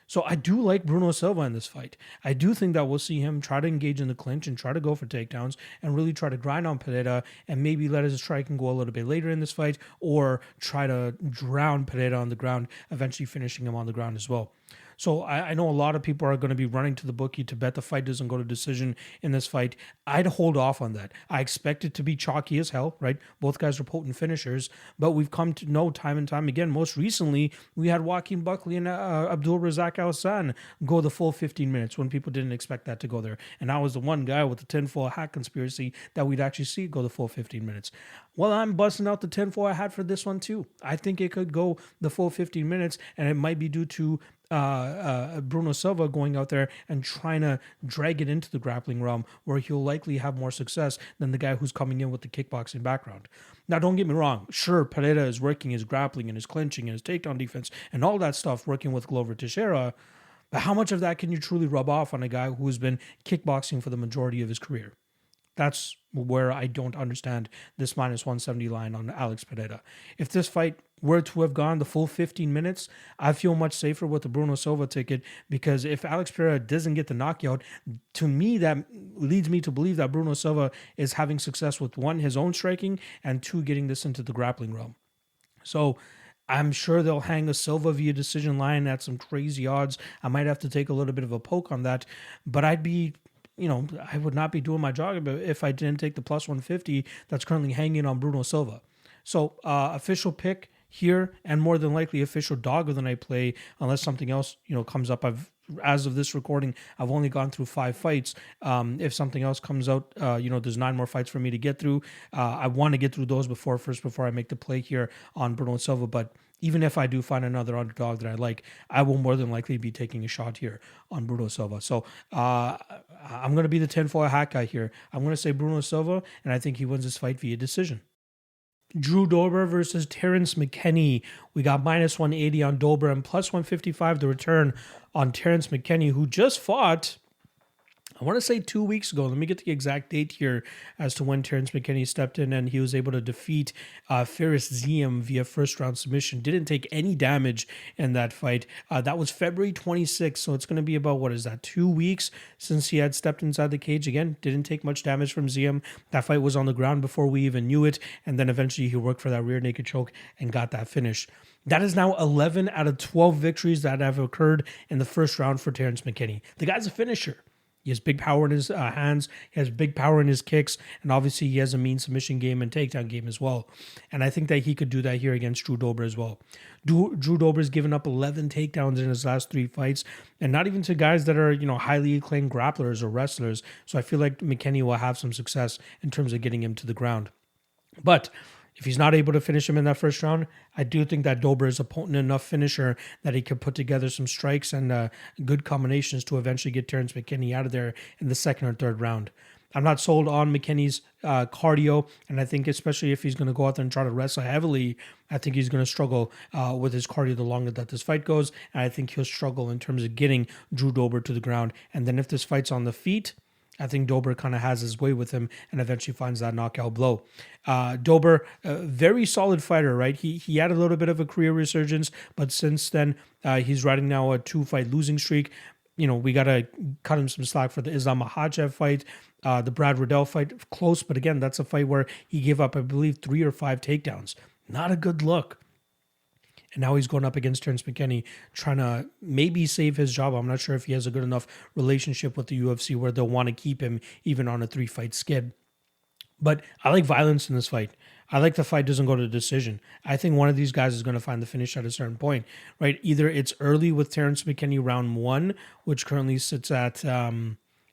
So I do like Bruno Silva in this fight. I do think that we'll see him try to engage in the clinch and try to go for takedowns and really try to grind on Pereira, and maybe let his striking go a little bit later in this fight, or try to drown Pereira on the ground, eventually finishing him on the ground as well. So I know a lot of people are going to be running to the bookie to bet the fight doesn't go to decision in this fight. I'd hold off on that. I expect it to be chalky as hell, right? Both guys are potent finishers, but we've come to know time and time again. Most recently, we had Joaquin Buckley and Abdul Razak Al Hassan go the full 15 minutes when people didn't expect that to go there. And I was the one guy with the tinfoil hat conspiracy that we'd actually see go the full 15 minutes. Well, I'm busting out the tinfoil hat for this one too. I think it could go the full 15 minutes, and it might be due to Bruno Silva going out there and trying to drag it into the grappling realm, where he'll likely have more success than the guy who's coming in with the kickboxing background. Now, don't get me wrong. Sure, Pereira is working his grappling and his clinching and his takedown defense and all that stuff, working with Glover Teixeira. But how much of that can you truly rub off on a guy who's been kickboxing for the majority of his career? That's where I don't understand this minus 170 line on Alex Pereira. If this fight were to have gone the full 15 minutes, I feel much safer with the Bruno Silva ticket, because if Alex Pereira doesn't get the knockout, to me that leads me to believe that Bruno Silva is having success with, one, his own striking, and two, getting this into the grappling realm. So I'm sure they'll hang a Silva via decision line at some crazy odds. I might have to take a little bit of a poke on that, but I would not be doing my job if I didn't take the plus 150 that's currently hanging on Bruno Silva. So official pick here, and more than likely official dog of the night play, unless something else comes up. As of this recording, I've only gone through 5 fights. If something else comes out, there's 9 more fights for me to get through. I want to get through those before I make the play here on Bruno Silva. But even if I do find another underdog that I like, I will more than likely be taking a shot here on Bruno Silva. So I'm going to be the tinfoil hat guy here. I'm going to say Bruno Silva, and I think he wins this fight via decision. Drew Dober versus Terrence McKinney. We got minus 180 on Dober and plus 155 the return on Terrence McKinney, who just fought, I want to say 2 weeks ago. Let me get the exact date here as to when Terrence McKinney stepped in and he was able to defeat Faris Ziem via first round submission. Didn't take any damage in that fight. That was February 26th. So it's going to be about, 2 weeks since he had stepped inside the cage again. Didn't take much damage from Ziem. That fight was on the ground before we even knew it. And then eventually he worked for that rear naked choke and got that finish. That is now 11 out of 12 victories that have occurred in the first round for Terrence McKinney. The guy's a finisher. He has big power in his hands. He has big power in his kicks. And obviously, he has a mean submission game and takedown game as well. And I think that he could do that here against Drew Dober as well. Drew Dober has given up 11 takedowns in his last 3 fights. And not even to guys that are, highly acclaimed grapplers or wrestlers. So I feel like McKinney will have some success in terms of getting him to the ground. But if he's not able to finish him in that first round, I do think that Dober is a potent enough finisher that he could put together some strikes and good combinations to eventually get Terrence McKinney out of there in the second or third round. I'm not sold on McKinney's cardio, and I think especially if he's going to go out there and try to wrestle heavily, I think he's going to struggle with his cardio the longer that this fight goes, and I think he'll struggle in terms of getting Drew Dober to the ground. And then if this fight's on the feet, I think Dober kind of has his way with him and eventually finds that knockout blow. Dober, a very solid fighter, right? He had a little bit of a career resurgence, but since then, he's riding now a 2-fight losing streak. We got to cut him some slack for the Islam Makhachev fight, the Brad Riddell fight. Close, but again, that's a fight where he gave up, I believe, 3 or 5 takedowns. Not a good look. And now he's going up against Terrence McKinney, trying to maybe save his job. I'm not sure if he has a good enough relationship with the UFC where they'll want to keep him even on a 3-fight skid. But I like violence in this fight. I like the fight doesn't go to decision. I think one of these guys is going to find the finish at a certain point, right? Either it's early with Terrence McKinney round 1, which currently sits at...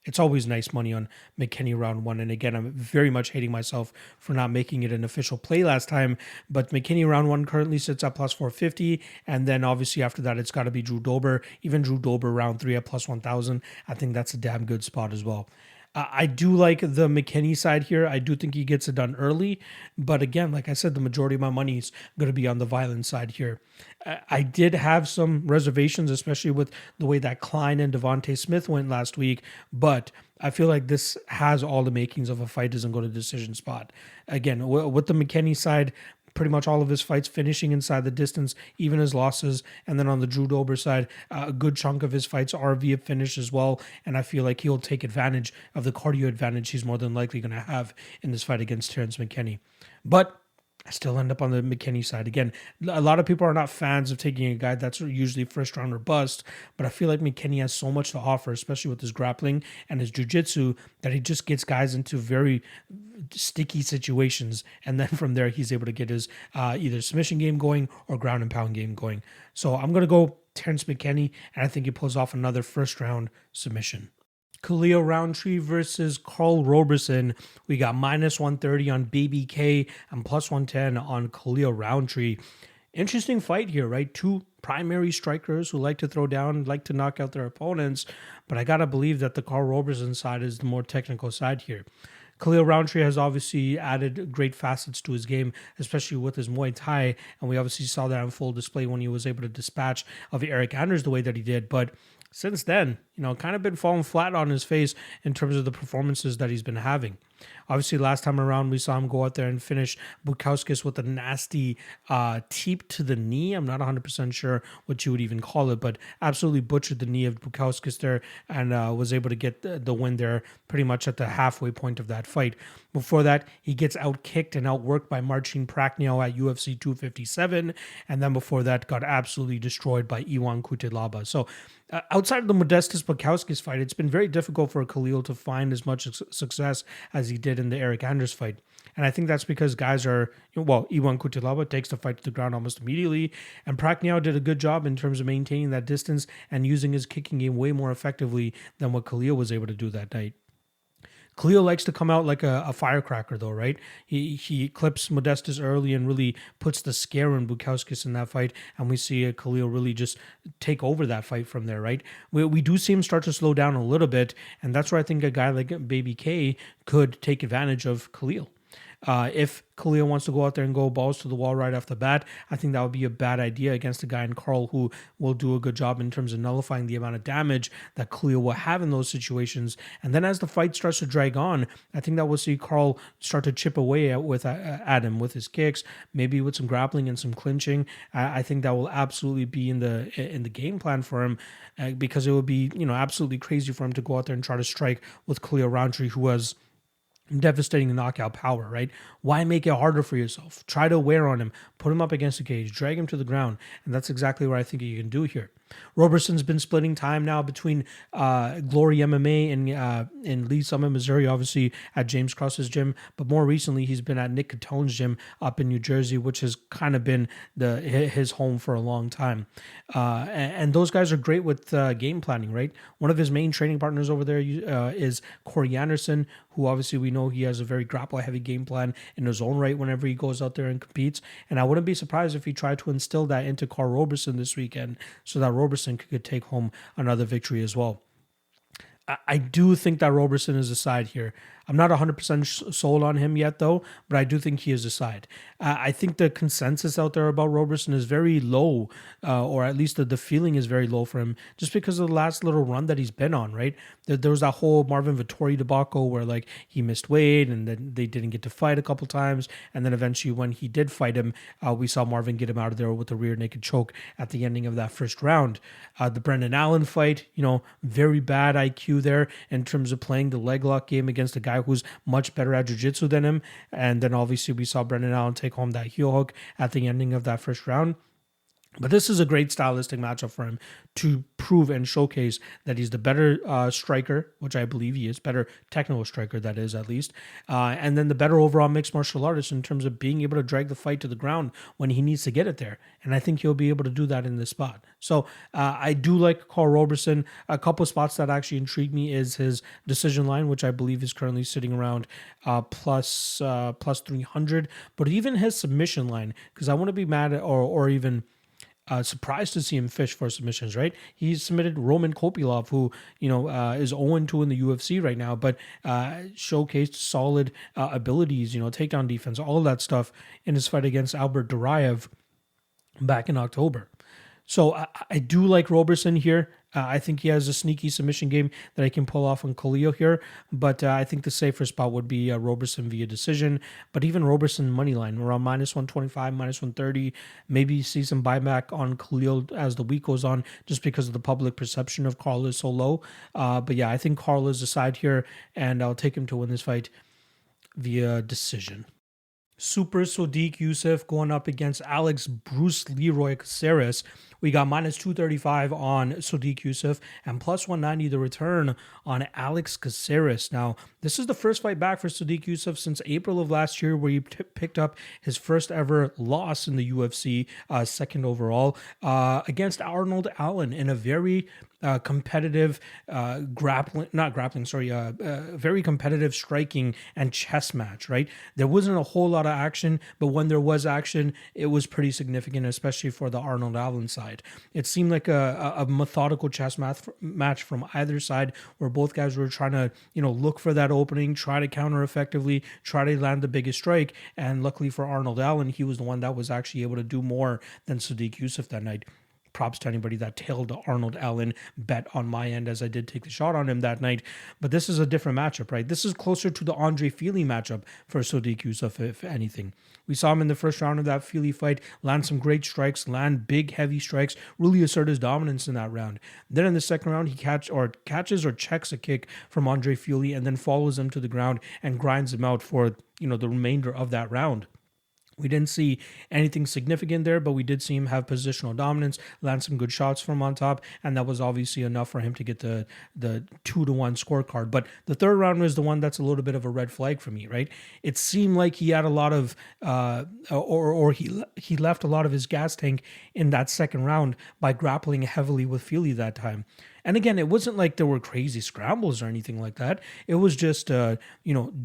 It's always nice money on McKinney round 1. And again, I'm very much hating myself for not making it an official play last time. But McKinney round 1 currently sits at plus 450. And then obviously after that, it's got to be Drew Dober. Even Drew Dober round 3 at plus 1,000. I think that's a damn good spot as well. I do like the McKinney side here. I do think he gets it done early. But again, like I said, the majority of my money is going to be on the violent side here. I did have some reservations, especially with the way that Klein and Devontae Smith went last week. But I feel like this has all the makings of a fight doesn't go to decision spot. Again, with the McKinney side, pretty much all of his fights finishing inside the distance, even his losses. And then on the Drew Dober side, a good chunk of his fights are via finish as well. And I feel like he'll take advantage of the cardio advantage he's more than likely going to have in this fight against Terrence McKinney. But I still end up on the McKinney side. Again, a lot of people are not fans of taking a guy that's usually first round or bust, but I feel like McKinney has so much to offer, especially with his grappling and his jiu-jitsu, that he just gets guys into very sticky situations. And then from there, he's able to get his either submission game going or ground and pound game going. So I'm going to go Terrence McKinney, and I think he pulls off another first round submission. Khalil Rountree versus Carl Roberson. We got minus 130 on Baby K and plus 110 on Khalil Rountree. Interesting fight here, right? 2 primary strikers who like to throw down, like to knock out their opponents. But I got to believe that the Carl Roberson side is the more technical side here. Khalil Rountree has obviously added great facets to his game, especially with his Muay Thai. And we obviously saw that on full display when he was able to dispatch of Eric Anders the way that he did. But since then, kind of been falling flat on his face in terms of the performances that he's been having. Obviously, last time around, we saw him go out there and finish Bukauskas with a nasty teep to the knee. I'm not 100% sure what you would even call it, but absolutely butchered the knee of Bukauskas there and was able to get the win there pretty much at the halfway point of that fight. Before that, he gets outkicked and outworked by Marcin Prachnio at UFC 257, and then before that, got absolutely destroyed by Iwan Kutelaba. So outside of the Modestas Bukauskas fight, it's been very difficult for Khalil to find as much success as he did in the Eric Anders fight. And I think that's because guys are, Iwan Kutelaba takes the fight to the ground almost immediately. And Prachnio did a good job in terms of maintaining that distance and using his kicking game way more effectively than what Khalil was able to do that night. Khalil likes to come out like a firecracker, though, right? He clips Modestas early and really puts the scare in Bukauskas in that fight, and we see Khalil really just take over that fight from there, right? We do see him start to slow down a little bit, and that's where I think a guy like Baby K could take advantage of Khalil. If Khalil wants to go out there and go balls to the wall right off the bat, I think that would be a bad idea against a guy in Carl who will do a good job in terms of nullifying the amount of damage that Khalil will have in those situations. And then as the fight starts to drag on, I think that we'll see Carl start to chip away at him with his kicks, maybe with some grappling and some clinching. I think that will absolutely be in the game plan for him, because it would be absolutely crazy for him to go out there and try to strike with Khalil Rountree, who has devastating knockout power, right? Why make it harder for yourself? Try to wear on him, put him up against the cage, drag him to the ground, and that's exactly what I think you can do here. Roberson's been splitting time now between Glory MMA in Lee Summit, Missouri, obviously at James Cross's gym, but more recently he's been at Nick Catone's gym up in New Jersey, which has kind of been his home for a long time. And those guys are great with game planning, right? One of his main training partners over there is Corey Anderson, who obviously we know he has a very grapple-heavy game plan in his own right whenever he goes out there and competes. And I wouldn't be surprised if he tried to instill that into Carl Roberson this weekend so that Roberson could take home another victory as well. I do think that Roberson is a side here. I'm not 100% sold on him yet, though, but I do think he is a side. I think the consensus out there about Roberson is very low, or at least the feeling is very low for him, just because of the last little run that he's been on, right? There was that whole Marvin Vettori debacle where like he missed weight and then they didn't get to fight a couple times. And then eventually when he did fight him, we saw Marvin get him out of there with a rear naked choke at the ending of that first round. The Brendan Allen fight, very bad IQ there in terms of playing the leg lock game against a guy who's much better at jiu-jitsu than him. And then obviously we saw Brendan Allen take home that heel hook at the ending of that first round. But this is a great stylistic matchup for him to prove and showcase that he's the better striker, which I believe he is, better technical striker, that is, at least. And then the better overall mixed martial artist in terms of being able to drag the fight to the ground when he needs to get it there. And I think he'll be able to do that in this spot. So I do like Carl Roberson. A couple spots that actually intrigue me is his decision line, which I believe is currently sitting around plus 300. But even his submission line, because I want to be mad at, or even surprised to see him fish for submissions, right? He submitted Roman Kopylov, who, is 0-2 in the UFC right now, but showcased solid abilities, takedown defense, all of that stuff in his fight against Albert Duraev back in October. So I do like Roberson here. I think he has a sneaky submission game that I can pull off on Khalil here, but I think the safer spot would be Roberson via decision. But even Roberson moneyline around minus 125, minus 130, maybe see some buyback on Khalil as the week goes on, just because of the public perception of Carl is so low. But yeah, I think Carl is the side here, and I'll take him to win this fight via decision. Super Sodiq Yusuff going up against Alex Bruce Leroy Caceres. We got minus 235 on Sodiq Yusuff and plus 190 the return on Alex Caceres. Now, this is the first fight back for Sodiq Yusuff since April of last year, where he picked up his first ever loss in the UFC, second overall, against Arnold Allen in a very competitive very competitive striking and chess match, right? There wasn't a whole lot of action, but when there was action, it was pretty significant, especially for the Arnold Allen side. It seemed like a methodical chess match from either side, where both guys were trying to, look for that opening, try to counter effectively, try to land the biggest strike. And luckily for Arnold Allen, he was the one that was actually able to do more than Sodiq Yusuff that night. Props to anybody that tailed the Arnold Allen bet on my end, as I did take the shot on him that night. But this is a different matchup, right? This is closer to the Andre Fili matchup for Sodiq Yusuff, if anything. We saw him in the first round of that Fili fight land some great strikes, land big, heavy strikes, really assert his dominance in that round. Then in the second round, he catches or checks a kick from Andre Fili and then follows him to the ground and grinds him out for, the remainder of that round. We didn't see anything significant there, but we did see him have positional dominance, land some good shots from on top, and that was obviously enough for him to get the 2-1 scorecard. But the third round was the one that's a little bit of a red flag for me, right? It seemed like he had a lot of, he left a lot of his gas tank in that second round by grappling heavily with Fili that time. And again, it wasn't like there were crazy scrambles or anything like that. It was just,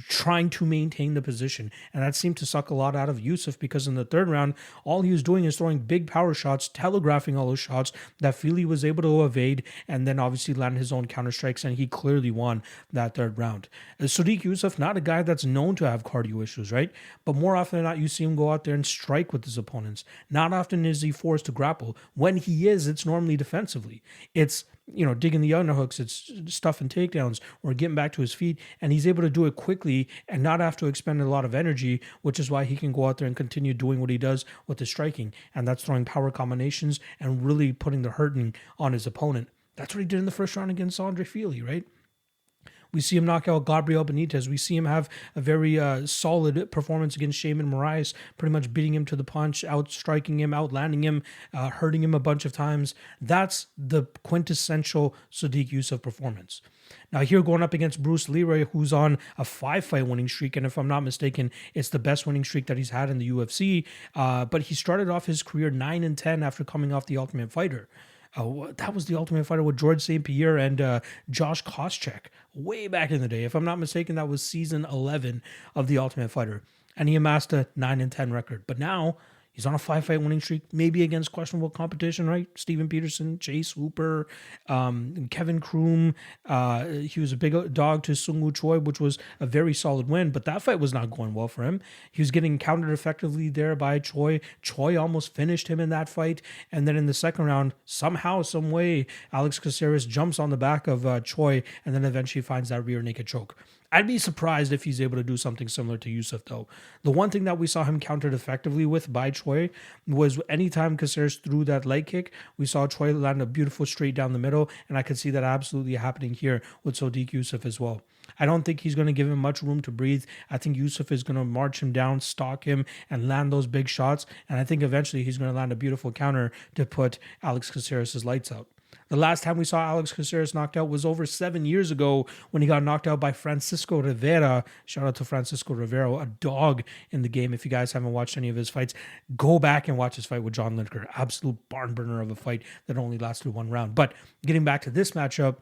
trying to maintain the position. And that seemed to suck a lot out of Yusuff, because in the third round, all he was doing is throwing big power shots, telegraphing all those shots that Fili was able to evade, and then obviously land his own counter strikes, and he clearly won that third round. Sodiq Yusuff, not a guy that's known to have cardio issues, right? But more often than not, you see him go out there and strike with his opponents. Not often is he forced to grapple. When he is, it's normally defensively. It's digging the underhooks, it's stuffing takedowns or getting back to his feet, and he's able to do it quickly and not have to expend a lot of energy, which is why he can go out there and continue doing what he does with the striking, and that's throwing power combinations and really putting the hurting on his opponent. That's what he did in the first round against Andre Fili, right? We see him knock out Gabriel Benitez. We see him have a very solid performance against Shaman Moraes, pretty much beating him to the punch, outstriking him, outlanding him, hurting him a bunch of times. That's the quintessential Sodiq Yusuff performance. Now here going up against Bruce Leroy, who's on a 5-fight winning streak, and if I'm not mistaken, it's the best winning streak that he's had in the UFC. But he started off his career 9-10 after coming off The Ultimate Fighter. That was The Ultimate Fighter with George St. Pierre and Josh Koscheck way back in the day. If I'm not mistaken, that was season 11 of The Ultimate Fighter. And he amassed a 9-10 record. But now he's on a 5-fight winning streak, maybe against questionable competition, right? Steven Peterson, Chase Hooper, Kevin Kroom. He was a big dog to Sung-Woo Choi, which was a very solid win, but that fight was not going well for him. He was getting countered effectively there by Choi. Choi almost finished him in that fight. And then in the second round, somehow, some way, Alex Caceres jumps on the back of Choi and then eventually finds that rear naked choke. I'd be surprised if he's able to do something similar to Yusuff, though. The one thing that we saw him countered effectively with by Choi was anytime Caceres threw that leg kick, we saw Choi land a beautiful straight down the middle, and I could see that absolutely happening here with Sodiq Yusuff as well. I don't think he's going to give him much room to breathe. I think Yusuff is going to march him down, stalk him, and land those big shots, and I think eventually he's going to land a beautiful counter to put Alex Caceres' lights out. The last time we saw Alex Caceres knocked out was over 7 years ago when he got knocked out by Francisco Rivera. Shout out to Francisco Rivera, a dog in the game. If you guys haven't watched any of his fights, go back and watch his fight with John Lineker. Absolute barn burner of a fight that only lasted one round. But getting back to this matchup,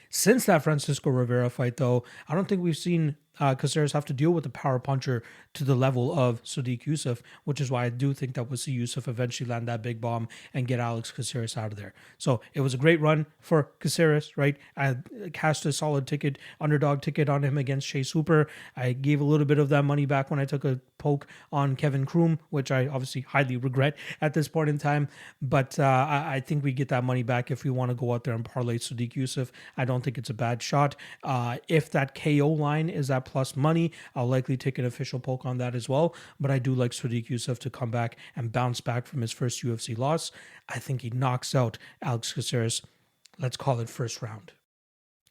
since that Francisco Rivera fight, though, I don't think we've seen Caceres have to deal with a power puncher to the level of Sodiq Yusuff, which is why I do think that we'll see Yusuff eventually land that big bomb and get Alex Caceres out of there. So it was a great run for Caceres, right? I cashed a solid ticket, underdog ticket on him against Chase Hooper. I gave a little bit of that money back when I took a poke on Kevin Kroom, which I obviously highly regret at this point in time. But I think we get that money back if we want to go out there and parlay Sodiq Yusuff. I don't think it's a bad shot. If that KO line is at plus money, I'll likely take an official poke on that as well. But I do like Sodiq Yusuff to come back and bounce back from his first UFC loss. I think he knocks out Alex Caceres. Let's call it first round.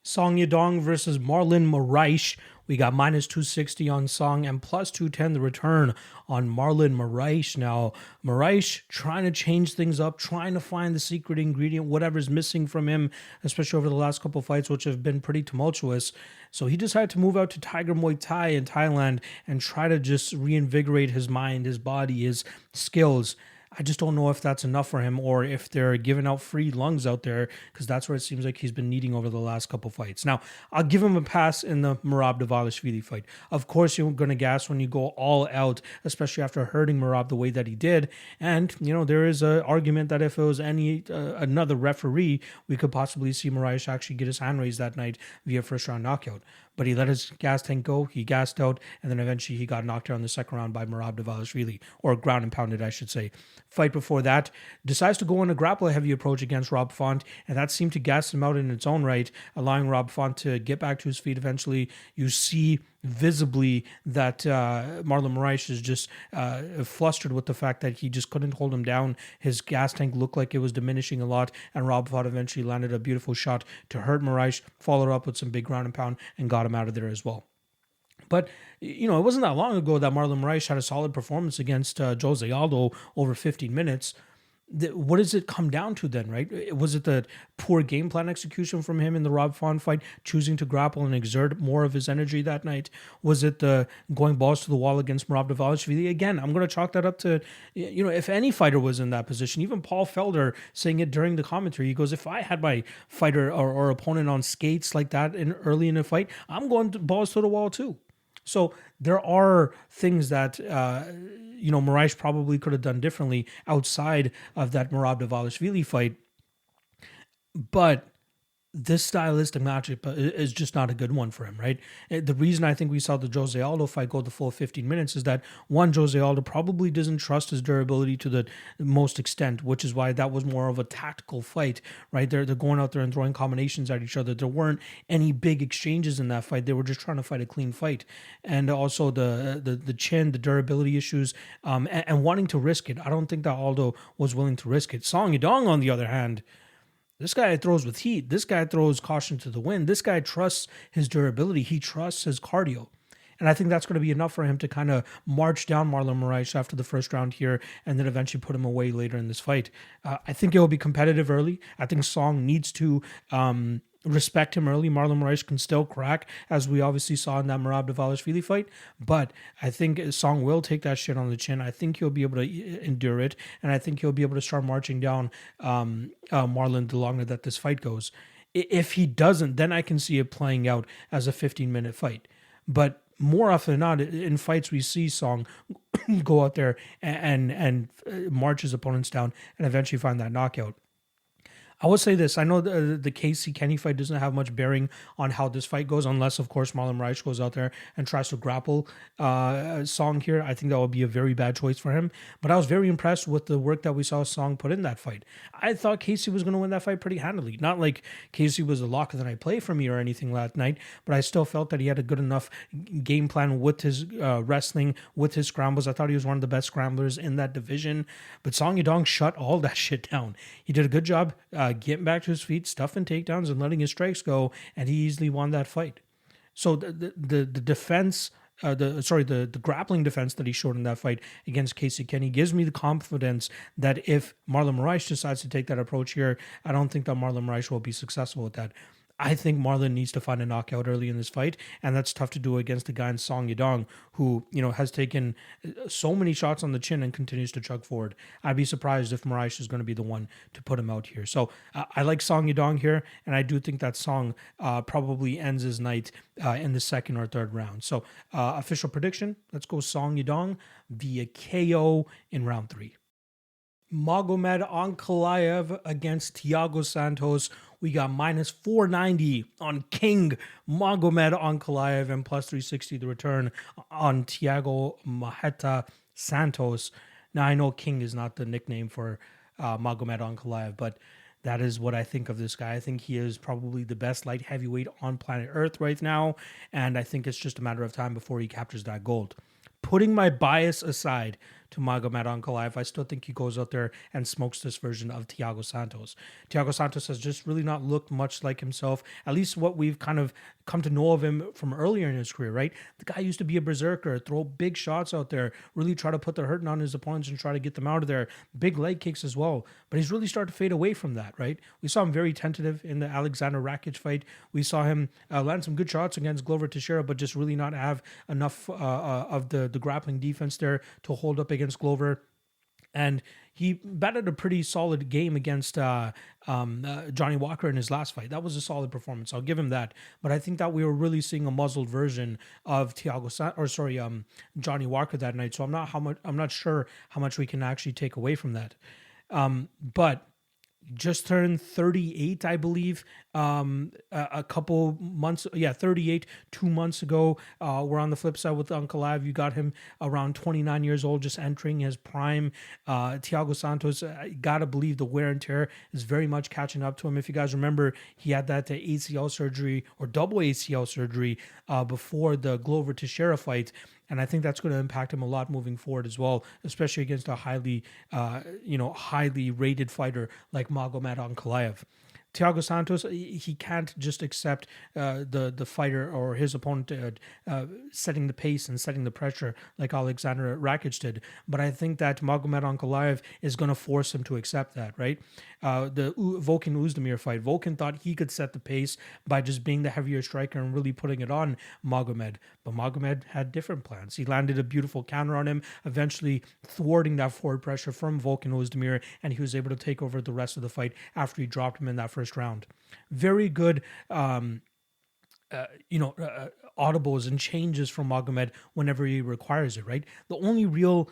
Song Yadong versus Marlon Moraes. We got minus 260 on Song and plus 210 the return on Marlon Moraes. Now, Moraes trying to change things up, trying to find the secret ingredient, whatever's missing from him, especially over the last couple of fights, which have been pretty tumultuous. So he decided to move out to Tiger Muay Thai in Thailand and try to just reinvigorate his mind, his body, his skills. I just don't know if that's enough for him or if they're giving out free lungs out there, because that's what it seems like he's been needing over the last couple fights. Now, I'll give him a pass in the Merab Dvalishvili fight. Of course, you're going to gas when you go all out, especially after hurting Merab the way that he did. And, there is an argument that if it was another referee, we could possibly see Moraes actually get his hand raised that night via first round knockout. But he let his gas tank go, he gassed out, and then eventually he got knocked out in the second round by Merab Dvalishvili, or ground and pounded, I should say. Fight before that, decides to go on a grapple-heavy approach against Rob Font, and that seemed to gas him out in its own right, allowing Rob Font to get back to his feet eventually. You see visibly that Marlon Moraes is just flustered with the fact that he just couldn't hold him down. His gas tank looked like it was diminishing a lot, and Rob Font eventually landed a beautiful shot to hurt Moraes, followed up with some big ground and pound, and got him out of there as well. But, it wasn't that long ago that Marlon Moraes had a solid performance against Jose Aldo over 15 minutes. what does it come down to then, right? Was it the poor game plan execution from him in the Rob Font fight, choosing to grapple and exert more of his energy that night? Was it the going balls to the wall against Merab Dvalishvili? Again, I'm going to chalk that up to, if any fighter was in that position, even Paul Felder saying it during the commentary, he goes, if I had my fighter or opponent on skates like that early in a fight, I'm going balls to the wall too. So there are things that, Moraes probably could have done differently outside of that Merab Dvalishvili fight. But this stylistic matchup is just not a good one for him, right? The reason I think we saw the Jose Aldo fight go the full 15 minutes is that, one, Jose Aldo probably doesn't trust his durability to the most extent, which is why that was more of a tactical fight, right? They're going out there and throwing combinations at each other. There weren't any big exchanges in that fight. They were just trying to fight a clean fight. And also the chin, the durability issues, and wanting to risk it. I don't think that Aldo was willing to risk it. Song Yadong, on the other hand, this guy throws with heat. This guy throws caution to the wind. This guy trusts his durability. He trusts his cardio. And I think that's going to be enough for him to kind of march down Marlon Moraes after the first round here and then eventually put him away later in this fight. I think it will be competitive early. I think Song needs to respect him early. Marlon Moraes can still crack, as we obviously saw in that Merab Dvalishvili fight. But I think Song will take that shit on the chin. I think he'll be able to endure it. And I think he'll be able to start marching down Marlon the longer that this fight goes. If he doesn't, then I can see it playing out as a 15-minute fight. But more often than not, in fights, we see Song go out there and march his opponents down and eventually find that knockout. I would say this. I know the Casey Kenny fight doesn't have much bearing on how this fight goes, unless, of course, Marlon Moraes goes out there and tries to grapple Song here. I think that would be a very bad choice for him. But I was very impressed with the work that we saw Song put in that fight. I thought Casey was going to win that fight pretty handily. Not like Casey was a lock of the night play for me or anything that night, but I still felt that he had a good enough game plan with his wrestling, with his scrambles. I thought he was one of the best scramblers in that division. But Song Yadong shut all that shit down. He did a good job getting back to his feet, stuffing takedowns, and letting his strikes go, and he easily won that fight. So the defense, the grappling defense that he showed in that fight against Casey Kenny gives me the confidence that if Marlon Moraes decides to take that approach here, I don't think that Marlon Moraes will be successful with that. I think Marlon needs to find a knockout early in this fight, and that's tough to do against a guy in Song Yadong who, has taken so many shots on the chin and continues to chug forward. I'd be surprised if Moraes is going to be the one to put him out here. So I like Song Yadong here, and I do think that Song probably ends his night in the second or third round. So official prediction, let's go Song Yadong via KO in round 3. Magomed Ankalaev against Thiago Santos. We got minus 490 on King Magomed Ankalaev and plus 360 the return on Thiago Maheta Santos. Now, I know King is not the nickname for Magomed Ankalaev, but that is what I think of this guy. I think he is probably the best light heavyweight on planet Earth right now, and I think it's just a matter of time before he captures that gold. Putting my bias aside to Magomed Ankalaev, I still think he goes out there and smokes this version of Thiago Santos. Thiago Santos has just really not looked much like himself, at least what we've kind of come to know of him from earlier in his career, right? The guy used to be a berserker, throw big shots out there, really try to put the hurting on his opponents and try to get them out of there. Big leg kicks as well. But he's really started to fade away from that, right? We saw him very tentative in the Alexander Rakic fight. We saw him land some good shots against Glover Teixeira, but just really not have enough of the grappling defense there to hold up against Glover. And he batted a pretty solid game against Johnny Walker in his last fight. That was a solid performance. I'll give him that. But I think that we were really seeing a muzzled version of Johnny Walker that night. So I'm not sure how much we can actually take away from that. But just turned 38, I believe, a couple months. 38, 2 months ago. We're on the flip side with Ankalaev. You got him around 29 years old, just entering his prime. Thiago Santos, gotta believe the wear and tear is very much catching up to him. If you guys remember, he had that ACL surgery or double ACL surgery before the Glover Teixeira fight. And I think that's going to impact him a lot moving forward as well, especially against a highly rated fighter like Magomed Ankalaev. Thiago Santos, he can't just accept the fighter or his opponent setting the pace and setting the pressure like Alexander Rakic did. But I think that Magomed Ankalaev is going to force him to accept that, right? The Volkan Oezdemir fight, Volkan thought he could set the pace by just being the heavier striker and really putting it on Magomed. But Magomed had different plans. He landed a beautiful counter on him, eventually thwarting that forward pressure from Volkan Oezdemir, and he was able to take over the rest of the fight after he dropped him in that first round. Very good audibles and changes from Magomed whenever he requires it, right? The only real,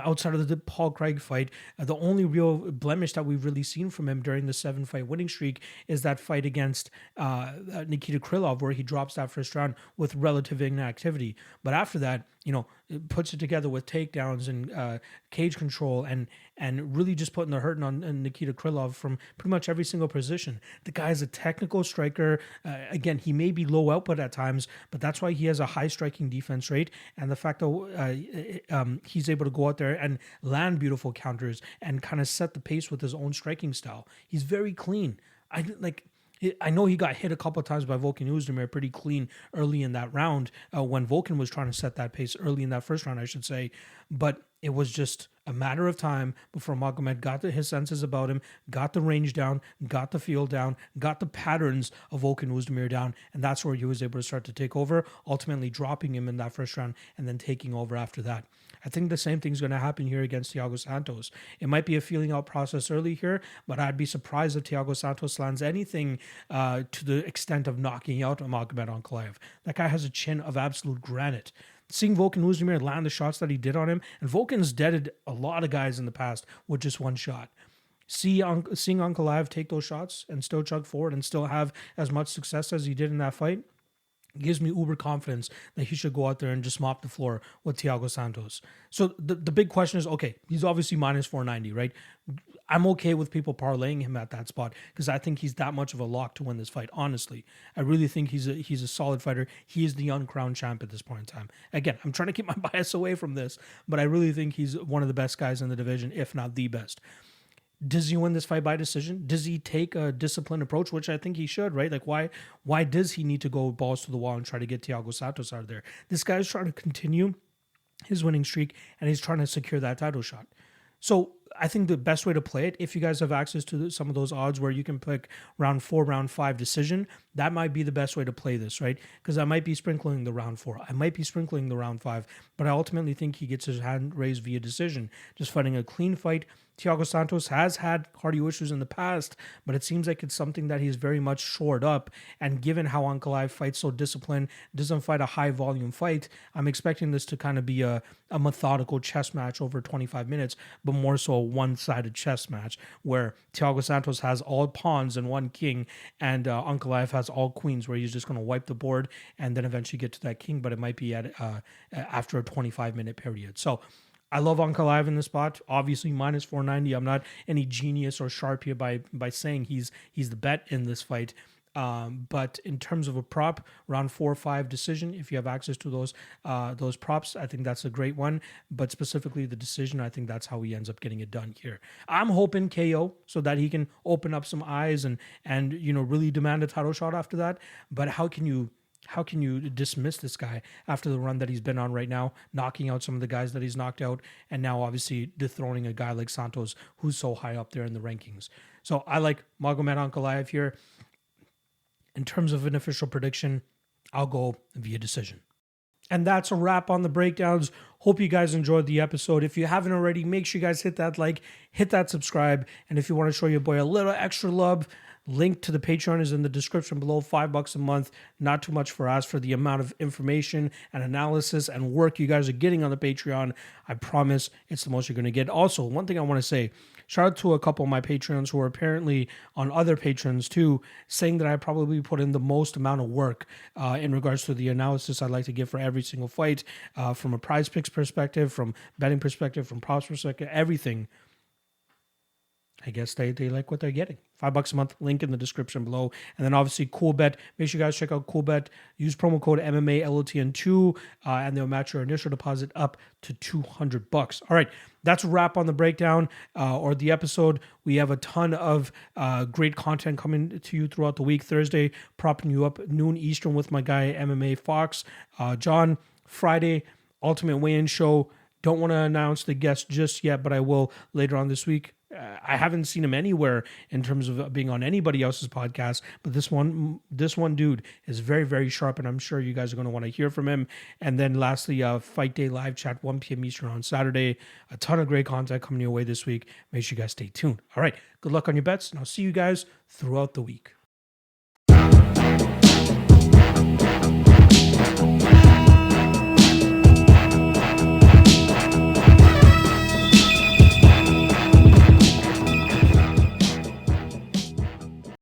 outside of the Paul Craig fight, the only real blemish that we've really seen from him during the 7-fight winning streak is that fight against Nikita Krylov, where he drops that first round with relative inactivity. But after that, it puts it together with takedowns and cage control and really just putting the hurting on Nikita Krylov from pretty much every single position. The guy's a technical striker. Again, he may be low output at times, but that's why he has a high striking defense rate. And the fact that he's able to go out there and land beautiful counters and kind of set the pace with his own striking style. He's very clean. I know he got hit a couple of times by Volkan Oezdemir pretty clean early in that round when Volkan was trying to set that pace early in that first round, I should say. But it was just a matter of time before Magomed got his senses about him, got the range down, got the feel down, got the patterns of Volkan Oezdemir down, and that's where he was able to start to take over, ultimately dropping him in that first round and then taking over after that. I think the same thing's going to happen here against Thiago Santos. It might be a feeling out process early here, but I'd be surprised if Thiago Santos lands anything to the extent of knocking out Magomed Ankalaev. That guy has a chin of absolute granite. Seeing Volkan Oezdemir land the shots that he did on him, and Volkan's deaded a lot of guys in the past with just one shot. Seeing Ankalaev take those shots and still chug forward and still have as much success as he did in that fight gives me uber confidence that he should go out there and just mop the floor with Thiago Santos. So the big question is, okay, he's obviously minus 490, right? I'm okay with people parlaying him at that spot because I think he's that much of a lock to win this fight. Honestly, I really think he's a solid fighter. He is the uncrowned champ at this point in time. Again, I'm trying to keep my bias away from this, but I really think he's one of the best guys in the division, if not the best. Does he win this fight by decision? Does he take a disciplined approach, which I think he should, right? Like, why does he need to go balls to the wall and try to get Thiago Santos out of there? This guy is trying to continue his winning streak, and he's trying to secure that title shot. So I think the best way to play it, if you guys have access to some of those odds where you can pick round 4, round 5 decision, that might be the best way to play this, right? Because I might be sprinkling the round 4. I might be sprinkling the round 5, but I ultimately think he gets his hand raised via decision. Just fighting a clean fight. Thiago Santos has had cardio issues in the past, but it seems like it's something that he's very much shored up. And given how Ankalaev fights so disciplined, doesn't fight a high volume fight, I'm expecting this to kind of be a methodical chess match over 25 minutes, but more so a one-sided chess match where Thiago Santos has all pawns and one king, and Ankalaev has all queens, where he's just going to wipe the board and then eventually get to that king, but it might be at after a 25-minute period. So I love Ankalaev in this spot. Obviously, minus 490. I'm not any genius or sharp here by saying he's the bet in this fight. But in terms of a prop, round 4 or 5 decision, if you have access to those props, I think that's a great one. But specifically the decision, I think that's how he ends up getting it done here. I'm hoping KO so that he can open up some eyes and really demand a title shot after that. But how can you dismiss this guy after the run that he's been on right now, knocking out some of the guys that he's knocked out, and now obviously dethroning a guy like Santos, who's so high up there in the rankings. So I like Magomed Ankalaev here. In terms of an official prediction, I'll go via decision. And that's a wrap on the breakdowns. Hope you guys enjoyed the episode. If you haven't already, make sure you guys hit that like, hit that subscribe. And if you want to show your boy a little extra love, link to the Patreon is in the description below. $5 a month. Not too much for us for the amount of information and analysis and work you guys are getting on the Patreon. I promise it's the most you're going to get. Also, one thing I want to say, shout out to a couple of my Patreons who are apparently on other Patrons too, saying that I probably put in the most amount of work in regards to the analysis I'd like to give for every single fight, from a prize picks perspective, from betting perspective, from props perspective, everything. I guess they like what they're getting. $5 a month, link in the description below. And then obviously Coolbet. Make sure you guys check out Coolbet. Use promo code MMALOTN2 and they'll match your initial deposit up to $200. All right, that's a wrap on the breakdown or the episode. We have a ton of great content coming to you throughout the week. Thursday, propping you up noon Eastern with my guy MMA Fox. John, Friday, Ultimate Weigh-In Show. Don't want to announce the guest just yet, but I will later on this week. I haven't seen him anywhere in terms of being on anybody else's podcast, but this one dude is very, very sharp, and I'm sure you guys are going to want to hear from him. And then lastly, Fight Day live chat, 1 p.m. Eastern on Saturday. A ton of great content coming your way this week. Make sure you guys stay tuned. All right, good luck on your bets, and I'll see you guys throughout the week.